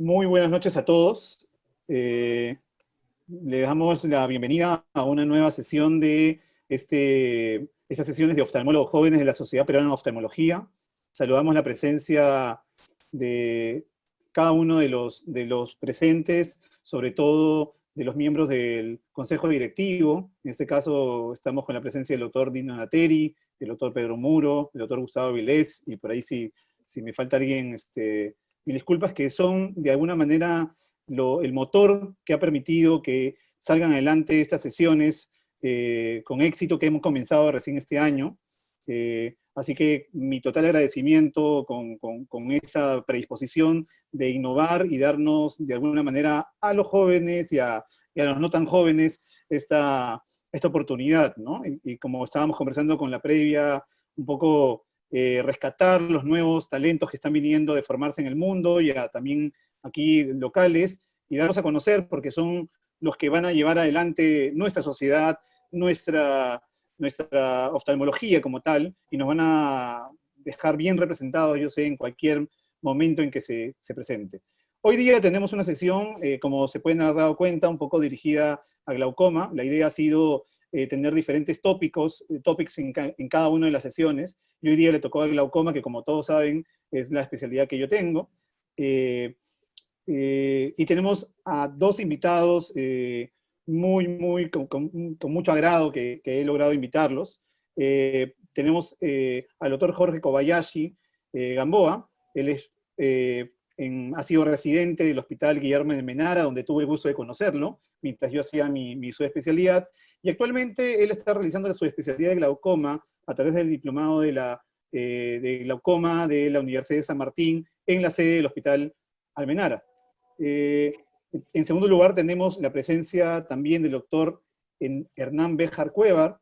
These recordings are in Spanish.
Muy buenas noches a todos. Le damos la bienvenida a una nueva sesión de estas sesiones de oftalmólogos jóvenes de la Sociedad Peruana de Oftalmología. Saludamos la presencia de cada uno de los presentes, sobre todo de los miembros del Consejo Directivo. En este caso estamos con la presencia del doctor Dino Nateri, el doctor Pedro Muro, el doctor Gustavo Vilés, y por ahí si me falta alguien, mil disculpas, que son de alguna manera el motor que ha permitido que salgan adelante estas sesiones con éxito que hemos comenzado recién este año. Así que mi total agradecimiento con esa predisposición de innovar y darnos de alguna manera a los jóvenes y a los no tan jóvenes esta oportunidad, ¿no? Y como estábamos conversando con la previa, un poco rescatar los nuevos talentos que están viniendo de formarse en el mundo y también aquí locales, y darlos a conocer porque son los que van a llevar adelante nuestra sociedad, nuestra oftalmología como tal, y nos van a dejar bien representados, yo sé, en cualquier momento en que se presente. Hoy día tenemos una sesión, como se pueden haber dado cuenta, un poco dirigida a glaucoma. La idea ha sido tener diferentes topics en cada una de las sesiones, y hoy día le tocó al glaucoma, que como todos saben, es la especialidad que yo tengo. Y tenemos a dos invitados con mucho agrado que he logrado invitarlos. Tenemos al doctor Jorge Kobayashi Gamboa. Él ha sido residente del Hospital Guillermo de Almenara, donde tuve el gusto de conocerlo, mientras yo hacía mi subespecialidad, y actualmente él está realizando su especialidad de glaucoma a través del diplomado de glaucoma de la Universidad de San Martín, en la sede del Hospital Almenara. En segundo lugar, tenemos la presencia también del doctor Hernán Béjar Cueva,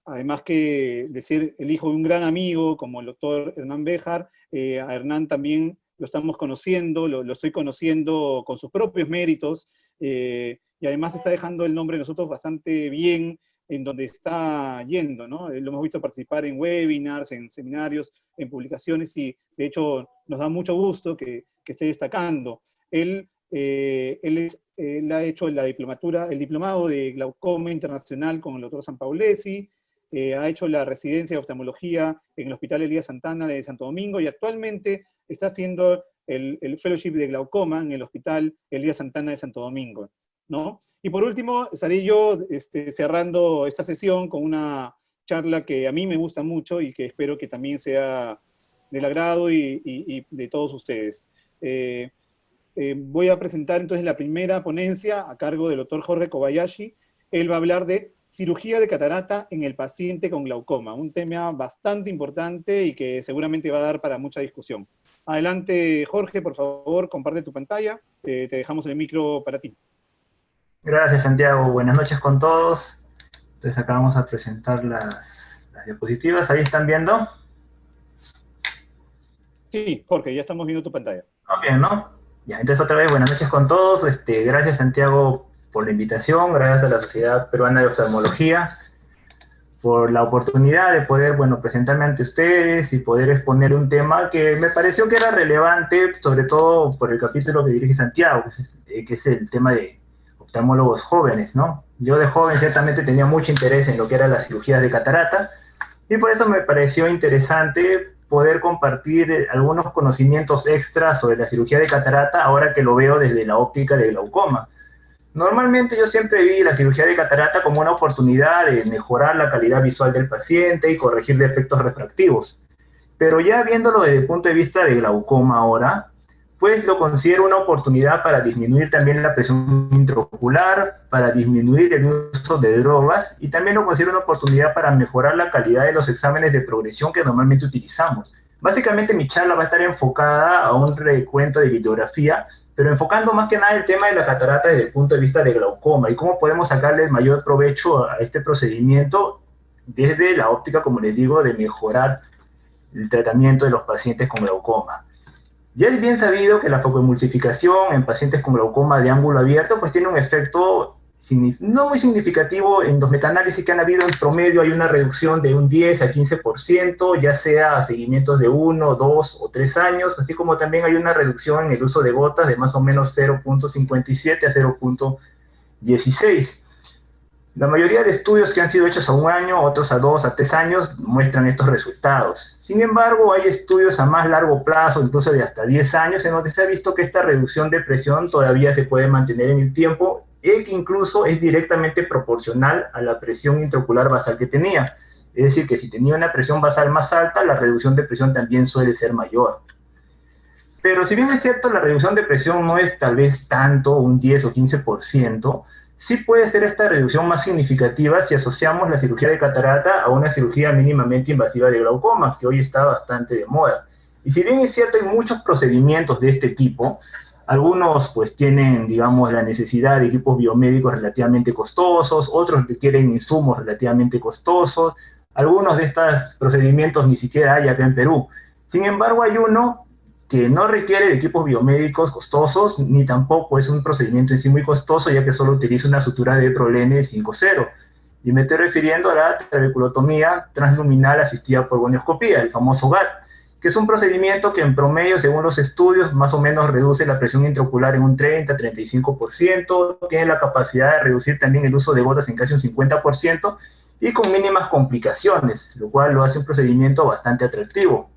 además que de ser el hijo de un gran amigo como el doctor Hernán Béjar. A Hernán también lo estamos conociendo, lo estoy conociendo con sus propios méritos, y además está dejando el nombre de nosotros bastante bien en donde está yendo, ¿no? Lo hemos visto participar en webinars, en seminarios, en publicaciones, y de hecho nos da mucho gusto que esté destacando. Él ha hecho el diplomado de glaucoma internacional con el doctor Sampaolesi, ha hecho la residencia de oftalmología en el Hospital Elías Santana de Santo Domingo, y actualmente está haciendo el fellowship de glaucoma en el Hospital Elías Santana de Santo Domingo, ¿no? Y por último, estaré yo cerrando esta sesión con una charla que a mí me gusta mucho y que espero que también sea del agrado y de todos ustedes. Voy a presentar entonces la primera ponencia a cargo del doctor Jorge Kobayashi. Él va a hablar de cirugía de catarata en el paciente con glaucoma, un tema bastante importante y que seguramente va a dar para mucha discusión. Adelante, Jorge, por favor, comparte tu pantalla. Te dejamos el micro para ti. Gracias, Santiago. Buenas noches con todos. Entonces acá vamos a presentar las diapositivas. ¿Ahí están viendo? Sí, Jorge, ya estamos viendo tu pantalla. Bien, ¿no? Ya, entonces otra vez, buenas noches con todos. Gracias, Santiago, por la invitación. Gracias a la Sociedad Peruana de Oftalmología por la oportunidad de poder, bueno, presentarme ante ustedes y poder exponer un tema que me pareció que era relevante, sobre todo por el capítulo que dirige Santiago, que es el tema de oftalmólogos jóvenes, ¿no? Yo de joven ciertamente tenía mucho interés en lo que eran las cirugías de catarata, y por eso me pareció interesante poder compartir algunos conocimientos extras sobre la cirugía de catarata ahora que lo veo desde la óptica de glaucoma. Normalmente yo siempre vi la cirugía de catarata como una oportunidad de mejorar la calidad visual del paciente y corregir defectos refractivos, pero ya viéndolo desde el punto de vista de glaucoma ahora, pues lo considero una oportunidad para disminuir también la presión intraocular, para disminuir el uso de drogas, y también lo considero una oportunidad para mejorar la calidad de los exámenes de progresión que normalmente utilizamos. Básicamente mi charla va a estar enfocada a un recuento de videografía, pero enfocando más que nada el tema de la catarata desde el punto de vista de glaucoma y cómo podemos sacarle el mayor provecho a este procedimiento desde la óptica, como les digo, de mejorar el tratamiento de los pacientes con glaucoma. Ya es bien sabido que la focoemulsificación en pacientes con glaucoma de ángulo abierto pues tiene un efecto no muy significativo. En los metaanálisis que han habido, en promedio hay una reducción de un 10 a 15%, ya sea a seguimientos de 1, 2 o 3 años, así como también hay una reducción en el uso de gotas de más o menos 0.57 a 0.16. La mayoría de estudios que han sido hechos a 1 año, otros a 2, a 3 años, muestran estos resultados. Sin embargo, hay estudios a más largo plazo, incluso de hasta 10 años, en donde se ha visto que esta reducción de presión todavía se puede mantener en el tiempo, y que incluso es directamente proporcional a la presión intraocular basal que tenía. Es decir, que si tenía una presión basal más alta, la reducción de presión también suele ser mayor. Pero si bien es cierto, la reducción de presión no es tal vez tanto, un 10 o 15%, sí puede ser esta reducción más significativa si asociamos la cirugía de catarata a una cirugía mínimamente invasiva de glaucoma, que hoy está bastante de moda. Y si bien es cierto, hay muchos procedimientos de este tipo, algunos pues tienen, digamos, la necesidad de equipos biomédicos relativamente costosos, otros requieren insumos relativamente costosos, algunos de estos procedimientos ni siquiera hay acá en Perú. Sin embargo, hay uno que no requiere de equipos biomédicos costosos, ni tampoco es un procedimiento en sí muy costoso, ya que solo utiliza una sutura de Prolene 5.0. Y me estoy refiriendo a la trabeculotomía transluminal asistida por gonioscopía, el famoso GAT, que es un procedimiento que en promedio, según los estudios, más o menos reduce la presión intraocular en un 30-35%, tiene la capacidad de reducir también el uso de gotas en casi un 50%, y con mínimas complicaciones, lo cual lo hace un procedimiento bastante atractivo.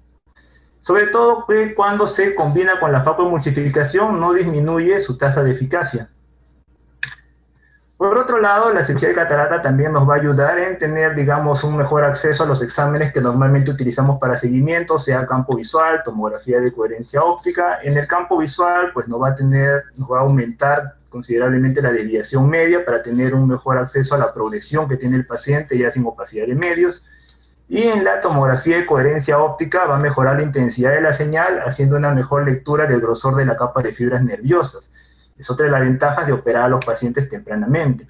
Sobre todo que cuando se combina con la facoemulsificación no disminuye su tasa de eficacia. Por otro lado, la cirugía de catarata también nos va a ayudar en tener, digamos, un mejor acceso a los exámenes que normalmente utilizamos para seguimiento, sea campo visual, tomografía de coherencia óptica. En el campo visual, pues nos va a aumentar considerablemente la desviación media para tener un mejor acceso a la progresión que tiene el paciente ya sin opacidad de medios. Y en la tomografía de coherencia óptica va a mejorar la intensidad de la señal, haciendo una mejor lectura del grosor de la capa de fibras nerviosas. Es otra de las ventajas de operar a los pacientes tempranamente.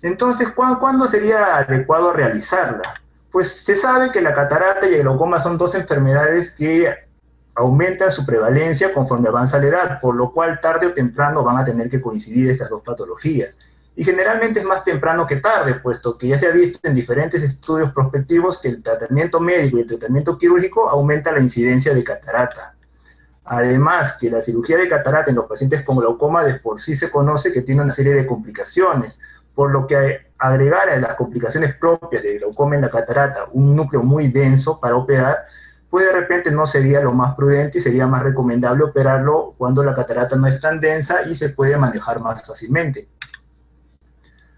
Entonces, ¿cuándo sería adecuado realizarla? Pues se sabe que la catarata y el glaucoma son dos enfermedades que aumentan su prevalencia conforme avanza la edad, por lo cual tarde o temprano van a tener que coincidir estas dos patologías. Y generalmente es más temprano que tarde, puesto que ya se ha visto en diferentes estudios prospectivos que el tratamiento médico y el tratamiento quirúrgico aumenta la incidencia de catarata. Además, que la cirugía de catarata en los pacientes con glaucoma de por sí se conoce que tiene una serie de complicaciones, por lo que agregar a las complicaciones propias de glaucoma en la catarata un núcleo muy denso para operar, pues de repente no sería lo más prudente y sería más recomendable operarlo cuando la catarata no es tan densa y se puede manejar más fácilmente.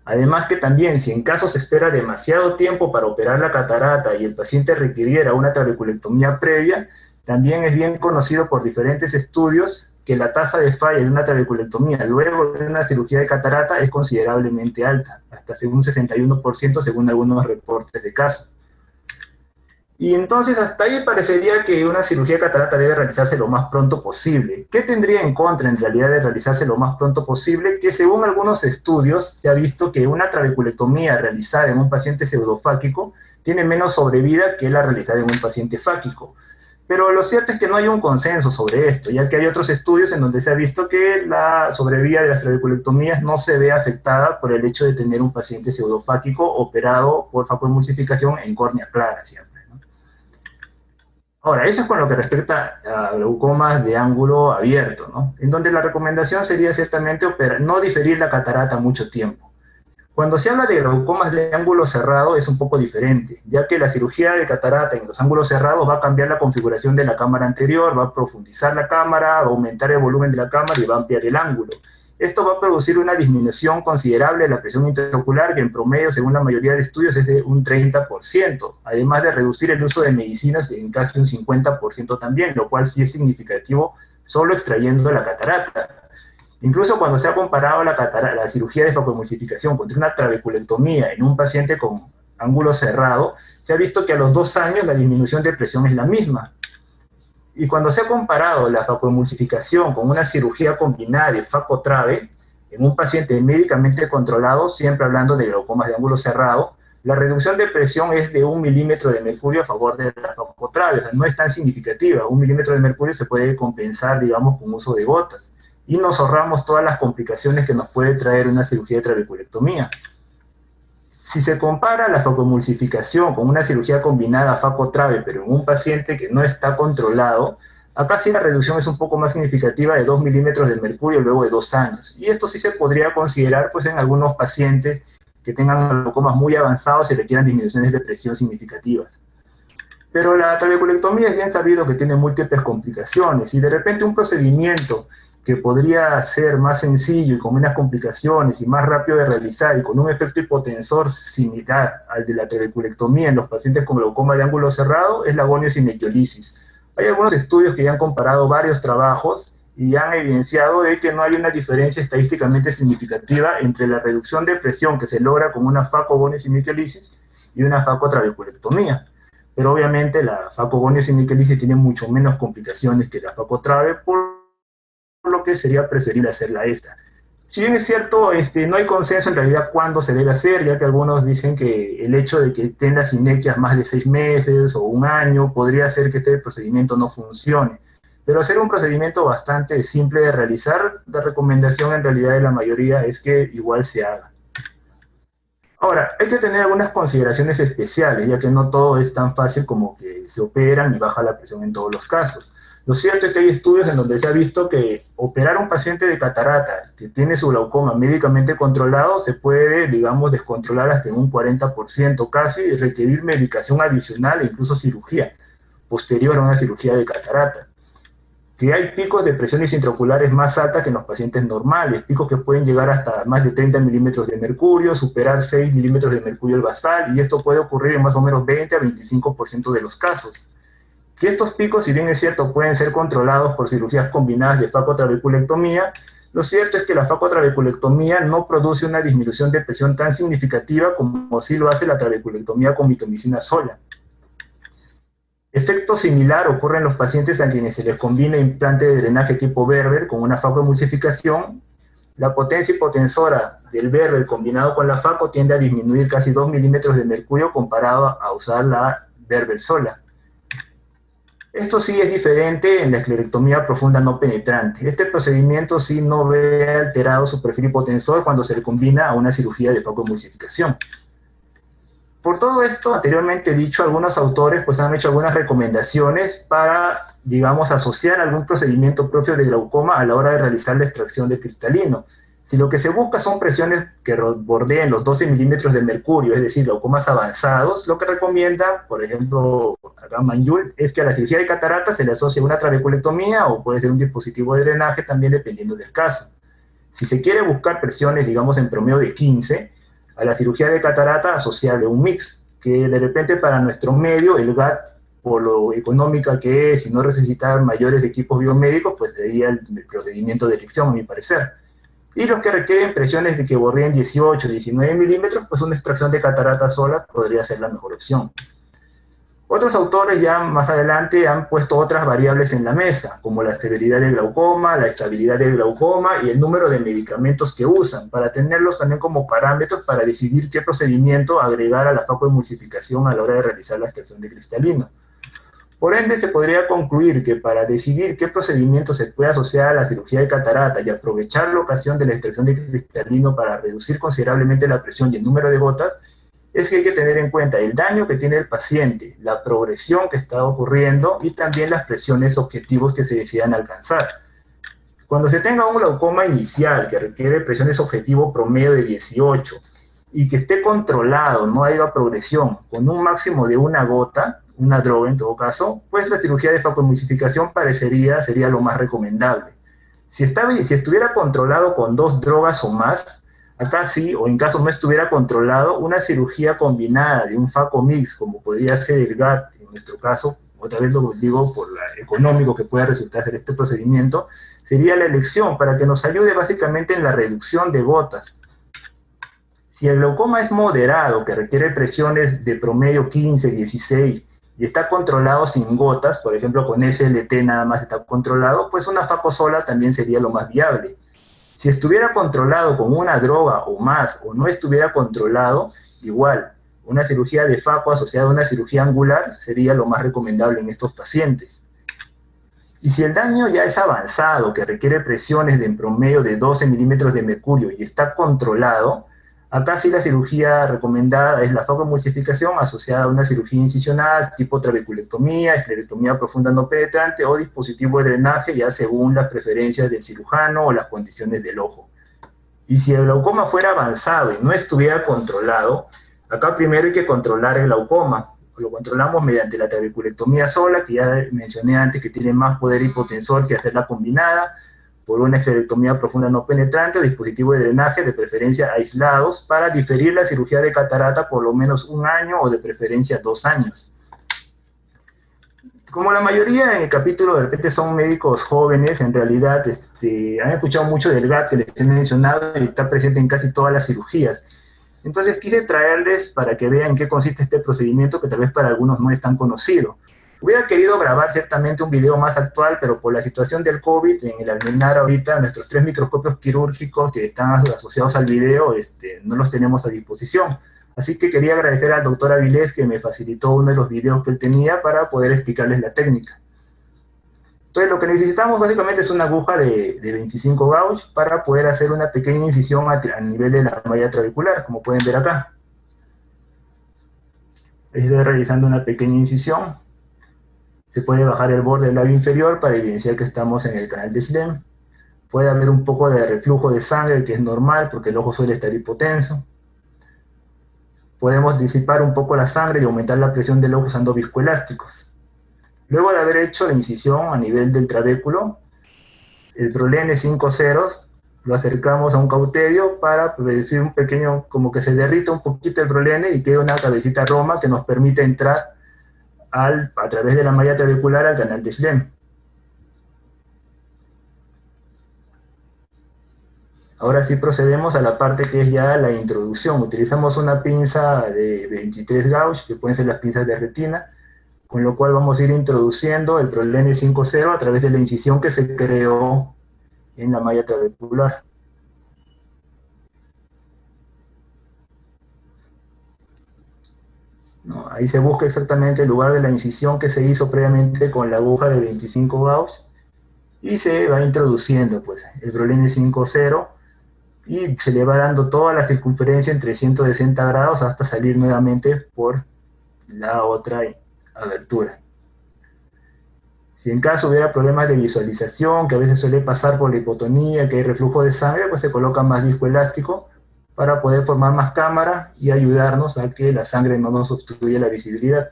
Además que también, si en caso se espera demasiado tiempo para operar la catarata y el paciente requiriera una trabeculectomía previa, también es bien conocido por diferentes estudios que la tasa de falla de una trabeculectomía luego de una cirugía de catarata es considerablemente alta, hasta un 61% según algunos reportes de casos. Y entonces hasta ahí parecería que una cirugía de catarata debe realizarse lo más pronto posible. ¿Qué tendría en contra en realidad de realizarse lo más pronto posible? Que según algunos estudios se ha visto que una trabeculectomía realizada en un paciente pseudofáquico tiene menos sobrevida que la realizada en un paciente fáquico. Pero lo cierto es que no hay un consenso sobre esto, ya que hay otros estudios en donde se ha visto que la sobrevida de las trabeculectomías no se ve afectada por el hecho de tener un paciente pseudofáquico operado por facoemulsificación en córnea clara siempre. Ahora, eso es con lo que respecta a glaucomas de ángulo abierto, ¿no? En donde la recomendación sería ciertamente no diferir la catarata mucho tiempo. Cuando se habla de glaucomas de ángulo cerrado es un poco diferente, ya que la cirugía de catarata en los ángulos cerrados va a cambiar la configuración de la cámara anterior, va a profundizar la cámara, va a aumentar el volumen de la cámara y va a ampliar el ángulo. Esto va a producir una disminución considerable de la presión intraocular, que en promedio, según la mayoría de estudios, es de un 30%, además de reducir el uso de medicinas en casi un 50% también, lo cual sí es significativo solo extrayendo la catarata. Incluso cuando se ha comparado la cirugía de facoemulsificación contra una trabeculectomía en un paciente con ángulo cerrado, se ha visto que a los 2 años la disminución de presión es la misma. Y cuando se ha comparado la facoemulsificación con una cirugía combinada de facotrabe en un paciente médicamente controlado, siempre hablando de glaucomas de ángulo cerrado, la reducción de presión es de 1 milímetro de mercurio a favor de la facotrabe, o sea, no es tan significativa. 1 milímetro de mercurio se puede compensar, digamos, con uso de gotas. y nos ahorramos todas las complicaciones que nos puede traer una cirugía de trabeculectomía. Si se compara la facoemulsificación con una cirugía combinada faco-trabe, pero en un paciente que no está controlado, acá sí la reducción es un poco más significativa de 2 milímetros de mercurio luego de 2 años. Y esto sí se podría considerar pues, en algunos pacientes que tengan glaucomas muy avanzados y requieran disminuciones de presión significativas. Pero la trabeculectomía es bien sabido que tiene múltiples complicaciones y de repente un procedimiento que podría ser más sencillo y con menos complicaciones y más rápido de realizar y con un efecto hipotensor similar al de la trabeculectomía en los pacientes con glaucoma de ángulo cerrado es la goniocinectiolisis. Hay algunos estudios que ya han comparado varios trabajos y han evidenciado de que no hay una diferencia estadísticamente significativa entre la reducción de presión que se logra con una facogoniocinectiolisis y una facotrabeculectomía. Pero obviamente la facogoniocinectiolisis tiene mucho menos complicaciones que la facotrabe, por lo que sería preferible hacerla esta. Si bien es cierto, no hay consenso en realidad cuándo se debe hacer, ya que algunos dicen que el hecho de que tenga sinequias más de 6 meses o 1 año podría hacer que este procedimiento no funcione. Pero hacer un procedimiento bastante simple de realizar, la recomendación en realidad de la mayoría es que igual se haga. Ahora, hay que tener algunas consideraciones especiales, ya que no todo es tan fácil como que se operan y baja la presión en todos los casos. Lo cierto es que hay estudios en donde se ha visto que operar a un paciente de catarata que tiene su glaucoma médicamente controlado se puede, digamos, descontrolar hasta en un 40% casi y requerir medicación adicional e incluso cirugía posterior a una cirugía de catarata. Que hay picos de presiones intraoculares más altas que en los pacientes normales, picos que pueden llegar hasta más de 30 milímetros de mercurio, superar 6 milímetros de mercurio el basal, y esto puede ocurrir en más o menos 20 a 25% de los casos. Que estos picos, si bien es cierto, pueden ser controlados por cirugías combinadas de facotrabeculectomía, lo cierto es que la facotrabeculectomía no produce una disminución de presión tan significativa como sí lo hace la trabeculectomía con mitomicina sola. Efecto similar ocurre en los pacientes a quienes se les combina implante de drenaje tipo Berber con una facoemulsificación. La potencia hipotensora del Berber combinado con la faco tiende a disminuir casi 2 milímetros de mercurio comparado a usar la Berber sola. Esto sí es diferente en la esclerectomía profunda no penetrante. Este procedimiento sí no ve alterado su perfil hipotensor cuando se le combina a una cirugía de facoemulsificación. Por todo esto anteriormente dicho, algunos autores pues han hecho algunas recomendaciones para, digamos, asociar algún procedimiento propio de glaucoma a la hora de realizar la extracción de cristalino. Si lo que se busca son presiones que bordeen los 12 milímetros de mercurio, es decir, glaucomas avanzados, lo que recomienda, por ejemplo, acá Manyul, es que a la cirugía de catarata se le asocie una trabeculectomía o puede ser un dispositivo de drenaje también dependiendo del caso. Si se quiere buscar presiones, digamos, en promedio de 15, a la cirugía de catarata asociarle un mix, que de repente para nuestro medio, el GAT, por lo económica que es y no necesitar mayores equipos biomédicos, pues sería el procedimiento de elección, a mi parecer. Y los que requieren presiones de que bordeen 18, 19 milímetros, pues una extracción de catarata sola podría ser la mejor opción. Otros autores ya más adelante han puesto otras variables en la mesa, como la severidad del glaucoma, la estabilidad del glaucoma y el número de medicamentos que usan, para tenerlos también como parámetros para decidir qué procedimiento agregar a la facoemulsificación a la hora de realizar la extracción de cristalino. Por ende, se podría concluir que para decidir qué procedimiento se puede asociar a la cirugía de catarata y aprovechar la ocasión de la extracción de cristalino para reducir considerablemente la presión y el número de gotas, es que hay que tener en cuenta el daño que tiene el paciente, la progresión que está ocurriendo y también las presiones objetivos que se desean alcanzar. Cuando se tenga un glaucoma inicial que requiere presiones objetivo promedio de 18 y que esté controlado, no haya progresión, con un máximo de 1 gota, una droga en todo caso, pues la cirugía de facoemulsificación sería lo más recomendable. Si estuviera controlado con 2 drogas o más, acá sí, o en caso no estuviera controlado, una cirugía combinada de un facomix, como podría ser el GAT en nuestro caso, otra vez lo digo por lo económico que puede resultar hacer este procedimiento, sería la elección para que nos ayude básicamente en la reducción de gotas. Si el glaucoma es moderado, que requiere presiones de promedio 15, 16, y está controlado sin gotas, por ejemplo con SLT nada más está controlado, pues una faco sola también sería lo más viable. Si estuviera controlado con una droga o más, o no estuviera controlado, igual, una cirugía de faco asociada a una cirugía angular sería lo más recomendable en estos pacientes. Y si el daño ya es avanzado, que requiere presiones de en promedio de 12 milímetros de mercurio y está controlado, acá sí la cirugía recomendada es la fagomulsificación asociada a una cirugía incisional tipo trabeculectomía, esclerectomía profunda no penetrante o dispositivo de drenaje, ya según las preferencias del cirujano o las condiciones del ojo. Y si el glaucoma fuera avanzado y no estuviera controlado, acá primero hay que controlar el glaucoma. Lo controlamos mediante la trabeculectomía sola, que ya mencioné antes que tiene más poder hipotensor que hacerla combinada, por una esclerectomía profunda no penetrante o dispositivo de drenaje, de preferencia aislados, para diferir la cirugía de catarata por lo menos 1 año o de preferencia 2 años. Como la mayoría en el capítulo de repente son médicos jóvenes, en realidad han escuchado mucho del GAT que les he mencionado y está presente en casi todas las cirugías. Entonces quise traerles para que vean en qué consiste este procedimiento que tal vez para algunos no es tan conocido. Hubiera querido grabar ciertamente un video más actual, pero por la situación del COVID, en el Almenar ahorita, nuestros 3 microscopios quirúrgicos que están asociados al video, no los tenemos a disposición. Así que quería agradecer al doctor Avilés que me facilitó uno de los videos que él tenía para poder explicarles la técnica. Entonces lo que necesitamos básicamente es una aguja de 25 gauge para poder hacer una pequeña incisión a nivel de la malla trabecular, como pueden ver acá. Estoy realizando una pequeña incisión. Se puede bajar el borde del labio inferior para evidenciar que estamos en el canal de Schlemm. Puede haber un poco de reflujo de sangre, que es normal porque el ojo suele estar hipotenso. Podemos disipar un poco la sangre y aumentar la presión del ojo usando viscoelásticos. Luego de haber hecho la incisión a nivel del trabéculo, el Prolene 5-0 lo acercamos a un cauterio para producir un pequeño, como que se derrita un poquito el Prolene y queda una cabecita roma que nos permite entrar a través de la malla trabecular al canal de Schlemm. Ahora sí procedemos a la parte que es ya la introducción. Utilizamos una pinza de 23 gauge, que pueden ser las pinzas de retina, con lo cual vamos a ir introduciendo el Prolene 5-0 a través de la incisión que se creó en la malla trabecular. ¿No? Ahí se busca exactamente el lugar de la incisión que se hizo previamente con la aguja de 25 gauge y se va introduciendo pues, el Prolene 5-0 y se le va dando toda la circunferencia en 360 grados hasta salir nuevamente por la otra abertura. Si en caso hubiera problemas de visualización, que a veces suele pasar por la hipotonía, que hay reflujo de sangre, pues se coloca más viscoelástico para poder formar más cámara y ayudarnos a que la sangre no nos obstruya la visibilidad.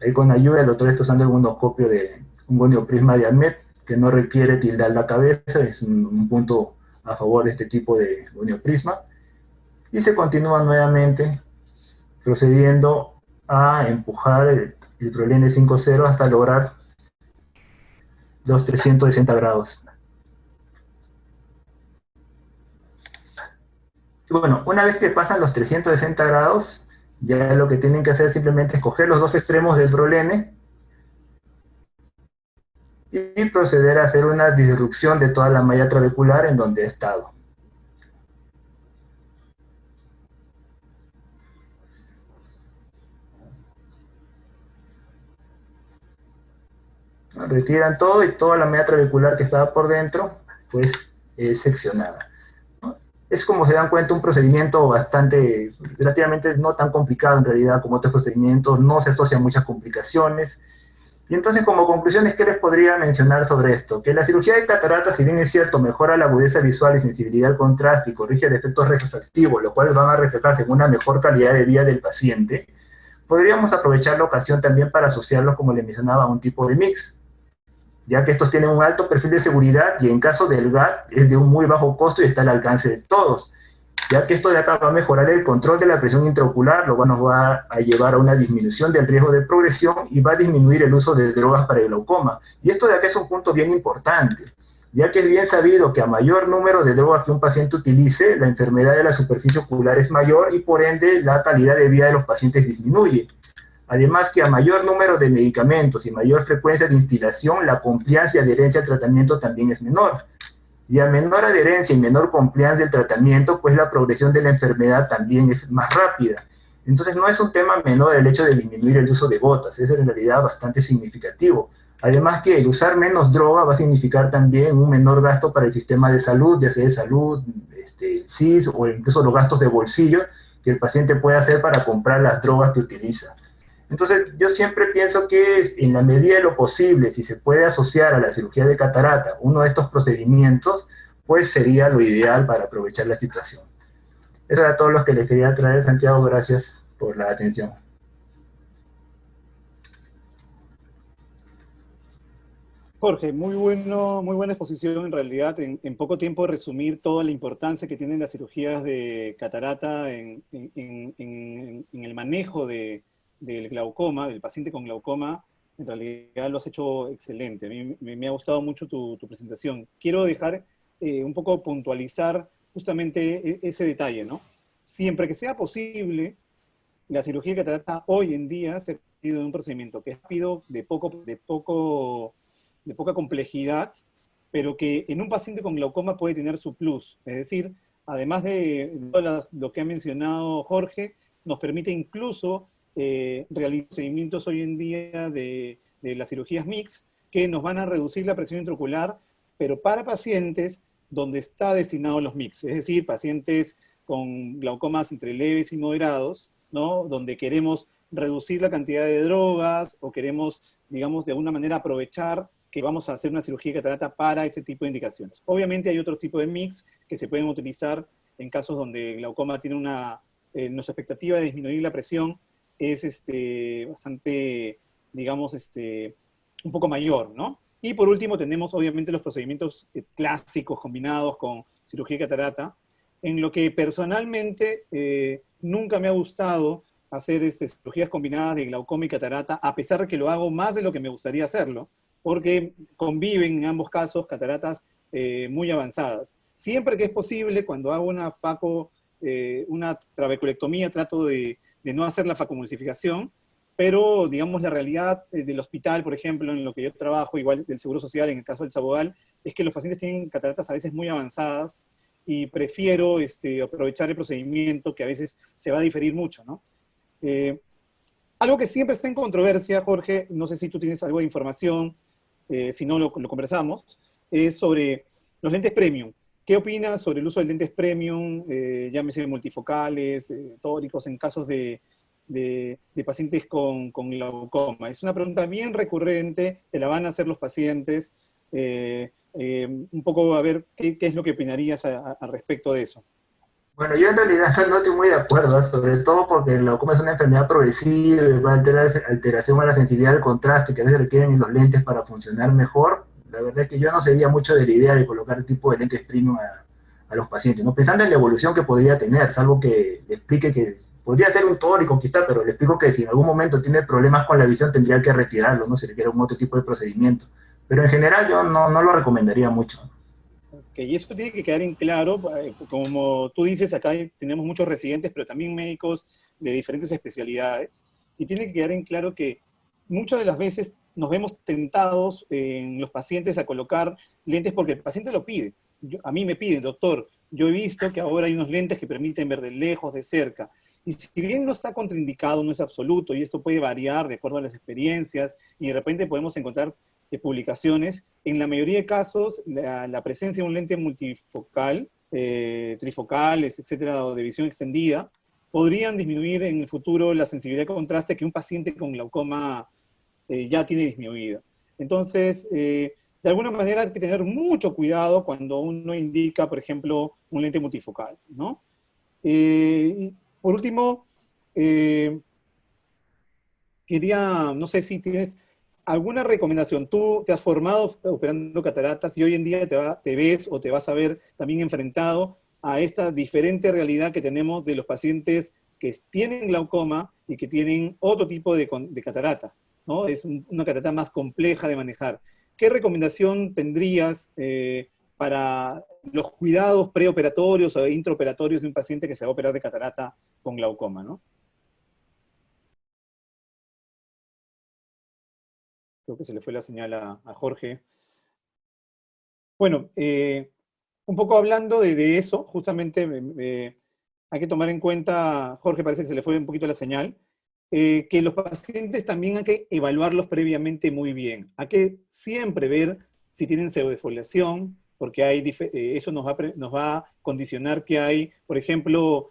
Ahí con ayuda, el doctor está usando el gonioscopio de un gonioprisma de Admet, que no requiere tildar la cabeza, es un punto a favor de este tipo de gonioprisma. Y se continúa nuevamente procediendo a empujar el Prolene 5-0 hasta lograr los 360 grados. Y bueno, una vez que pasan los 360 grados, ya lo que tienen que hacer simplemente es coger los 2 extremos del Prolene y proceder a hacer una disrupción de toda la malla trabecular en donde ha estado. Retiran todo y toda la malla trabecular que estaba por dentro, pues es seccionada. Es, como se dan cuenta, un procedimiento bastante, relativamente no tan complicado en realidad como otros procedimientos, no se asocian muchas complicaciones. Y entonces, como conclusiones, ¿qué les podría mencionar sobre esto? Que la cirugía de catarata, si bien es cierto, mejora la agudeza visual y sensibilidad al contraste y corrige defectos refractivos, los cuales van a reflejarse en una mejor calidad de vida del paciente, podríamos aprovechar la ocasión también para asociarlos, como les mencionaba, a un tipo de mix, ya que estos tienen un alto perfil de seguridad y en caso del GAT es de un muy bajo costo y está al alcance de todos, ya que esto de acá va a mejorar el control de la presión intraocular, lo cual nos va a llevar a una disminución del riesgo de progresión y va a disminuir el uso de drogas para el glaucoma. Y esto de acá es un punto bien importante, ya que es bien sabido que a mayor número de drogas que un paciente utilice, la enfermedad de la superficie ocular es mayor y por ende la calidad de vida de los pacientes disminuye. Además que a mayor número de medicamentos y mayor frecuencia de instilación, la compliance y adherencia al tratamiento también es menor. Y a menor adherencia y menor compliance del tratamiento, pues la progresión de la enfermedad también es más rápida. Entonces no es un tema menor el hecho de disminuir el uso de gotas, es en realidad bastante significativo. Además que el usar menos droga va a significar también un menor gasto para el sistema de salud, ya sea de salud, SIS o incluso los gastos de bolsillo que el paciente puede hacer para comprar las drogas que utiliza. Entonces, yo siempre pienso que en la medida de lo posible, si se puede asociar a la cirugía de catarata uno de estos procedimientos, pues sería lo ideal para aprovechar la situación. Eso era todo lo que les quería traer, Santiago. Gracias por la atención. Jorge, muy bueno, muy buena exposición en realidad, en poco tiempo resumir toda la importancia que tienen las cirugías de catarata en el manejo del glaucoma, del paciente con glaucoma. En realidad lo has hecho excelente. A mí me ha gustado mucho tu presentación. Quiero dejar un poco puntualizar justamente ese detalle, ¿no? Siempre que sea posible, la cirugía de catarata hoy en día se ha convertido en un procedimiento que es rápido, de poca complejidad, pero que en un paciente con glaucoma puede tener su plus. Es decir, además de lo que ha mencionado Jorge, nos permite incluso realizar procedimientos hoy en día de las cirugías mix que nos van a reducir la presión intraocular, pero para pacientes donde está destinado los mix, es decir, pacientes con glaucomas entre leves y moderados, ¿no? Donde queremos reducir la cantidad de drogas o queremos, digamos, de alguna manera aprovechar que vamos a hacer una cirugía de catarata para ese tipo de indicaciones. Obviamente hay otro tipo de mix que se pueden utilizar en casos donde el glaucoma tiene nuestra expectativa de disminuir la presión es bastante, digamos, un poco mayor, ¿no? Y por último tenemos obviamente los procedimientos clásicos combinados con cirugía de catarata, en lo que personalmente nunca me ha gustado hacer cirugías combinadas de glaucoma y catarata, a pesar de que lo hago más de lo que me gustaría hacerlo, porque conviven en ambos casos cataratas muy avanzadas. Siempre que es posible, cuando hago una trabeculectomía, trato de no hacer la facomulsificación, pero digamos la realidad del hospital, por ejemplo, en lo que yo trabajo, igual del Seguro Social, en el caso del Sabogal, es que los pacientes tienen cataratas a veces muy avanzadas y prefiero aprovechar el procedimiento que a veces se va a diferir mucho, ¿no? Eh, Algo que siempre está en controversia, Jorge, no sé si tú tienes algo de información, si no lo conversamos, es sobre los lentes premium. ¿Qué opinas sobre el uso de lentes premium, llámese multifocales, tóricos, en casos de pacientes con glaucoma? Es una pregunta bien recurrente, te la van a hacer los pacientes. Un poco a ver qué es lo que opinarías al respecto de eso. Bueno, yo en realidad no estoy muy de acuerdo, ¿eh? Sobre todo porque el glaucoma es una enfermedad progresiva, va a alterar alteración a la sensibilidad del contraste que a veces requieren los lentes para funcionar mejor. La verdad es que yo no sería mucho de la idea de colocar el tipo de lentes premium a los pacientes, ¿no? Pensando en la evolución que podría tener, salvo que le explique que podría ser un tórico quizá, pero le explico que si en algún momento tiene problemas con la visión tendría que retirarlo, ¿no? Se requiere un otro tipo de procedimiento. Pero en general yo no lo recomendaría mucho. Que y eso tiene que quedar en claro, como tú dices, acá tenemos muchos residentes, pero también médicos de diferentes especialidades, y tiene que quedar en claro que muchas de las veces nos vemos tentados en los pacientes a colocar lentes porque el paciente lo pide. A mí me piden, doctor, yo he visto que ahora hay unos lentes que permiten ver de lejos, de cerca, y si bien no está contraindicado, no es absoluto, y esto puede variar de acuerdo a las experiencias, y de repente podemos encontrar publicaciones, en la mayoría de casos la presencia de un lente multifocal, trifocales, etcétera, o de visión extendida, podrían disminuir en el futuro la sensibilidad de contraste que un paciente con glaucoma ya tiene disminuida. Entonces, de alguna manera hay que tener mucho cuidado cuando uno indica, por ejemplo, un lente multifocal, ¿no? Y por último, eh, quería, no sé si tienes alguna recomendación. Tú te has formado operando cataratas y hoy en día te ves o te vas a ver también enfrentado a esta diferente realidad que tenemos de los pacientes que tienen glaucoma y que tienen otro tipo de catarata, ¿no? Es una catarata más compleja de manejar. ¿Qué recomendación tendrías para los cuidados preoperatorios o intraoperatorios de un paciente que se va a operar de catarata con glaucoma, ¿no? Creo que se le fue la señal a Jorge. Bueno, un poco hablando de eso, justamente hay que tomar en cuenta, Jorge parece que se le fue un poquito la señal, que los pacientes también hay que evaluarlos previamente muy bien. Hay que siempre ver si tienen pseudofoliación, porque eso nos va a condicionar que hay, por ejemplo,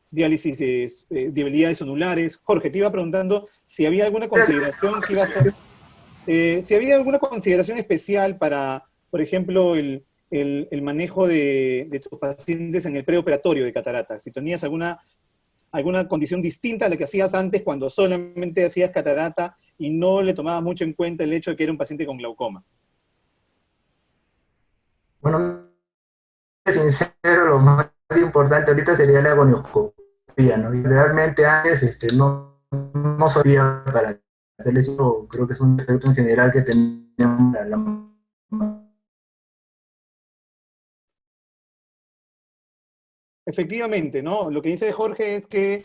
diálisis de debilidades onulares. Jorge, te iba preguntando si había alguna consideración que iba a hacer, si había alguna consideración especial para, por ejemplo, el manejo de tus pacientes en el preoperatorio de catarata. Si tenías alguna condición distinta a la que hacías antes cuando solamente hacías catarata y no le tomabas mucho en cuenta el hecho de que era un paciente con glaucoma. Bueno, sincero, lo más importante ahorita sería la gonioscopía, ¿no? Y realmente antes no sabía para hacer eso, creo que es un defecto en general que tenemos Efectivamente, ¿no? Lo que dice Jorge es que,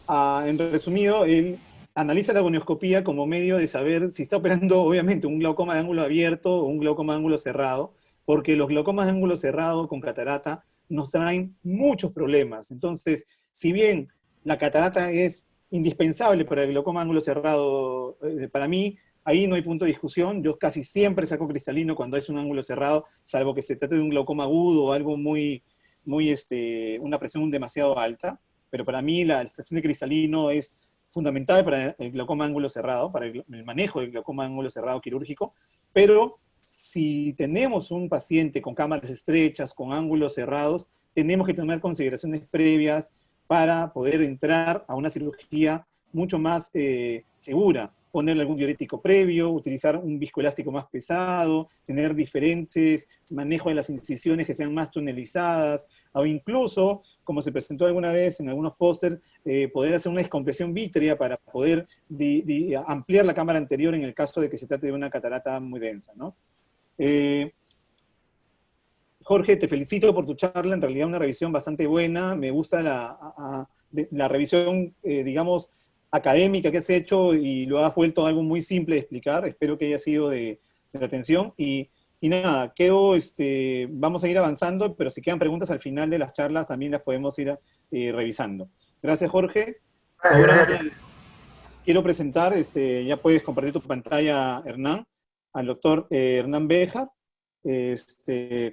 en resumido, él analiza la gonioscopía como medio de saber si está operando, obviamente, un glaucoma de ángulo abierto o un glaucoma de ángulo cerrado, porque los glaucomas de ángulo cerrado con catarata nos traen muchos problemas. Entonces, si bien la catarata es indispensable para el glaucoma de ángulo cerrado, para mí, ahí no hay punto de discusión. Yo casi siempre saco cristalino cuando es un ángulo cerrado, salvo que se trate de un glaucoma agudo o algo una presión demasiado alta, pero para mí la extracción de cristalino es fundamental para el glaucoma ángulo cerrado, para el manejo del glaucoma ángulo cerrado quirúrgico, pero si tenemos un paciente con cámaras estrechas, con ángulos cerrados, tenemos que tomar consideraciones previas para poder entrar a una cirugía mucho más segura. Ponerle algún diurético previo, utilizar un viscoelástico más pesado, tener diferentes manejos de las incisiones que sean más tunelizadas, o incluso, como se presentó alguna vez en algunos pósters, poder hacer una descompresión vítrea para poder ampliar la cámara anterior en el caso de que se trate de una catarata muy densa, ¿no? Jorge, te felicito por tu charla, en realidad una revisión bastante buena, me gusta la revisión, digamos, académica que has hecho y lo has vuelto algo muy simple de explicar, espero que haya sido de atención y nada, vamos a ir avanzando, pero si quedan preguntas al final de las charlas también las podemos ir revisando. Gracias, Jorge. Ahora quiero presentar, ya puedes compartir tu pantalla, Hernán, al doctor Hernán Béjar,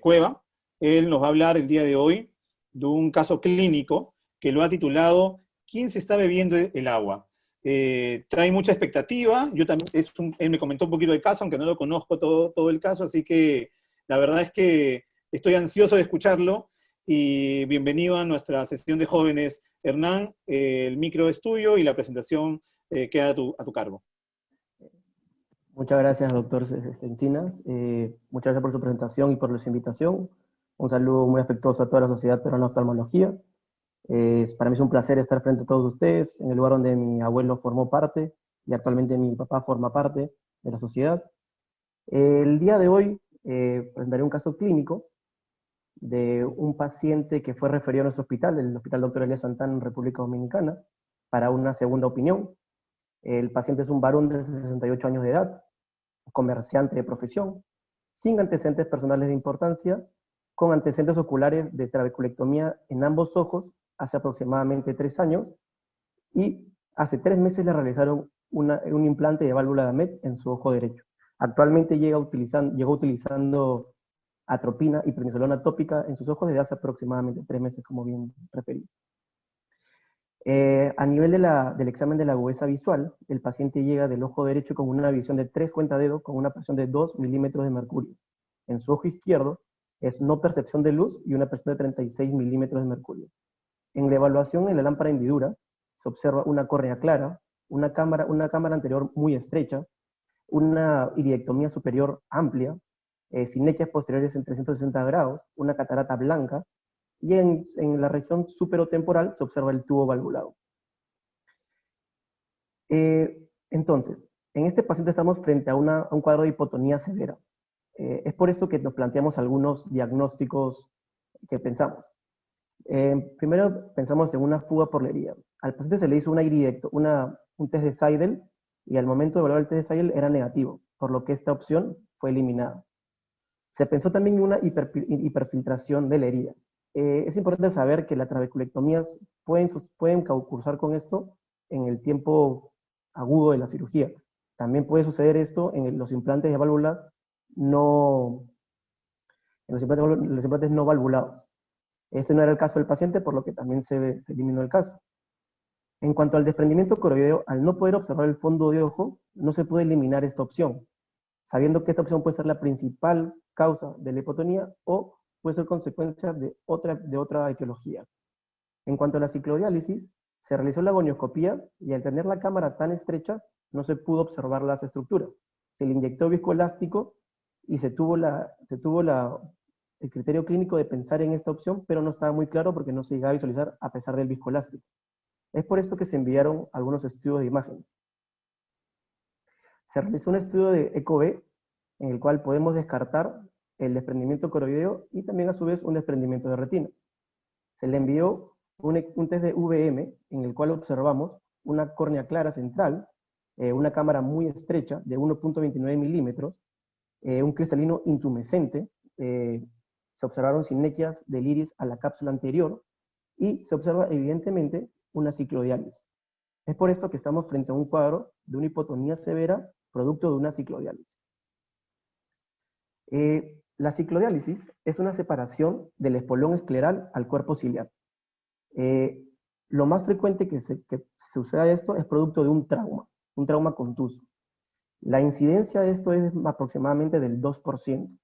Cueva. Él nos va a hablar el día de hoy de un caso clínico que lo ha titulado ¿Quién se está bebiendo el agua? Trae mucha expectativa, yo también, él me comentó un poquito del caso, aunque no lo conozco todo el caso, así que la verdad es que estoy ansioso de escucharlo y bienvenido a nuestra sesión de jóvenes. Hernán, el micro es tuyo y la presentación queda a tu cargo. Muchas gracias, doctor Encinas. Muchas gracias por su presentación y por su invitación. Un saludo muy afectuoso a toda la Sociedad Peruana de Oftalmología. Para mí es un placer estar frente a todos ustedes en el lugar donde mi abuelo formó parte y actualmente mi papá forma parte de la sociedad. El día de hoy presentaré un caso clínico de un paciente que fue referido a nuestro hospital, el Hospital Dr. Elías Santana en República Dominicana, para una segunda opinión. El paciente es un varón de 68 años de edad, comerciante de profesión, sin antecedentes personales de importancia, con antecedentes oculares de trabeculectomía en ambos ojos hace aproximadamente 3 años, y hace 3 meses le realizaron un implante de válvula de Ahmed en su ojo derecho. Actualmente llegó utilizando atropina y prednisolona tópica en sus ojos desde hace aproximadamente 3 meses, como bien referí. A nivel del examen de la agudeza visual, el paciente llega del ojo derecho con una visión de 3 cuentadedos con una presión de 2 milímetros de mercurio. En su ojo izquierdo es no percepción de luz y una presión de 36 milímetros de mercurio. En la evaluación en la lámpara hendidura se observa una córnea clara, una cámara anterior muy estrecha, una iridectomía superior amplia, sinequias posteriores en 360 grados, una catarata blanca, y en la región superotemporal se observa el tubo valvulado. Entonces, en este paciente estamos frente a un cuadro de hipotonía severa. Es por esto que nos planteamos algunos diagnósticos que pensamos. Primero pensamos en una fuga por la herida. Al paciente se le hizo un test de Seidel y al momento de evaluar el test de Seidel era negativo, por lo que esta opción fue eliminada. Se pensó también en una hiperfiltración de la herida. Es importante saber que las trabeculectomías pueden cursar con esto en el tiempo agudo de la cirugía. También puede suceder esto en los implantes de válvulas no, los implantes no valvulados. Este no era el caso del paciente, por lo que también se eliminó el caso. En cuanto al desprendimiento coroideo, al no poder observar el fondo de ojo, no se puede eliminar esta opción, sabiendo que esta opción puede ser la principal causa de la hipotonía o puede ser consecuencia de otra etiología. En cuanto a la ciclodiálisis, se realizó la gonioscopía y al tener la cámara tan estrecha, no se pudo observar las estructuras. Se le inyectó viscoelástico y se tuvo el criterio clínico de pensar en esta opción, pero no estaba muy claro porque no se llegaba a visualizar a pesar del viscoelástico. Es por esto que se enviaron algunos estudios de imagen. Se realizó un estudio de ECO-B, en el cual podemos descartar el desprendimiento coroideo y también a su vez un desprendimiento de retina. Se le envió un test de VM, en el cual observamos una córnea clara central, una cámara muy estrecha de 1.29 milímetros, un cristalino intumescente, se observaron sinequias del iris a la cápsula anterior y se observa evidentemente una ciclodiálisis. Es por esto que estamos frente a un cuadro de una hipotonía severa producto de una ciclodiálisis. La ciclodiálisis es una separación del espolón escleral al cuerpo ciliar. Lo más frecuente que suceda esto es producto de un trauma contuso. La incidencia de esto es aproximadamente del 2%.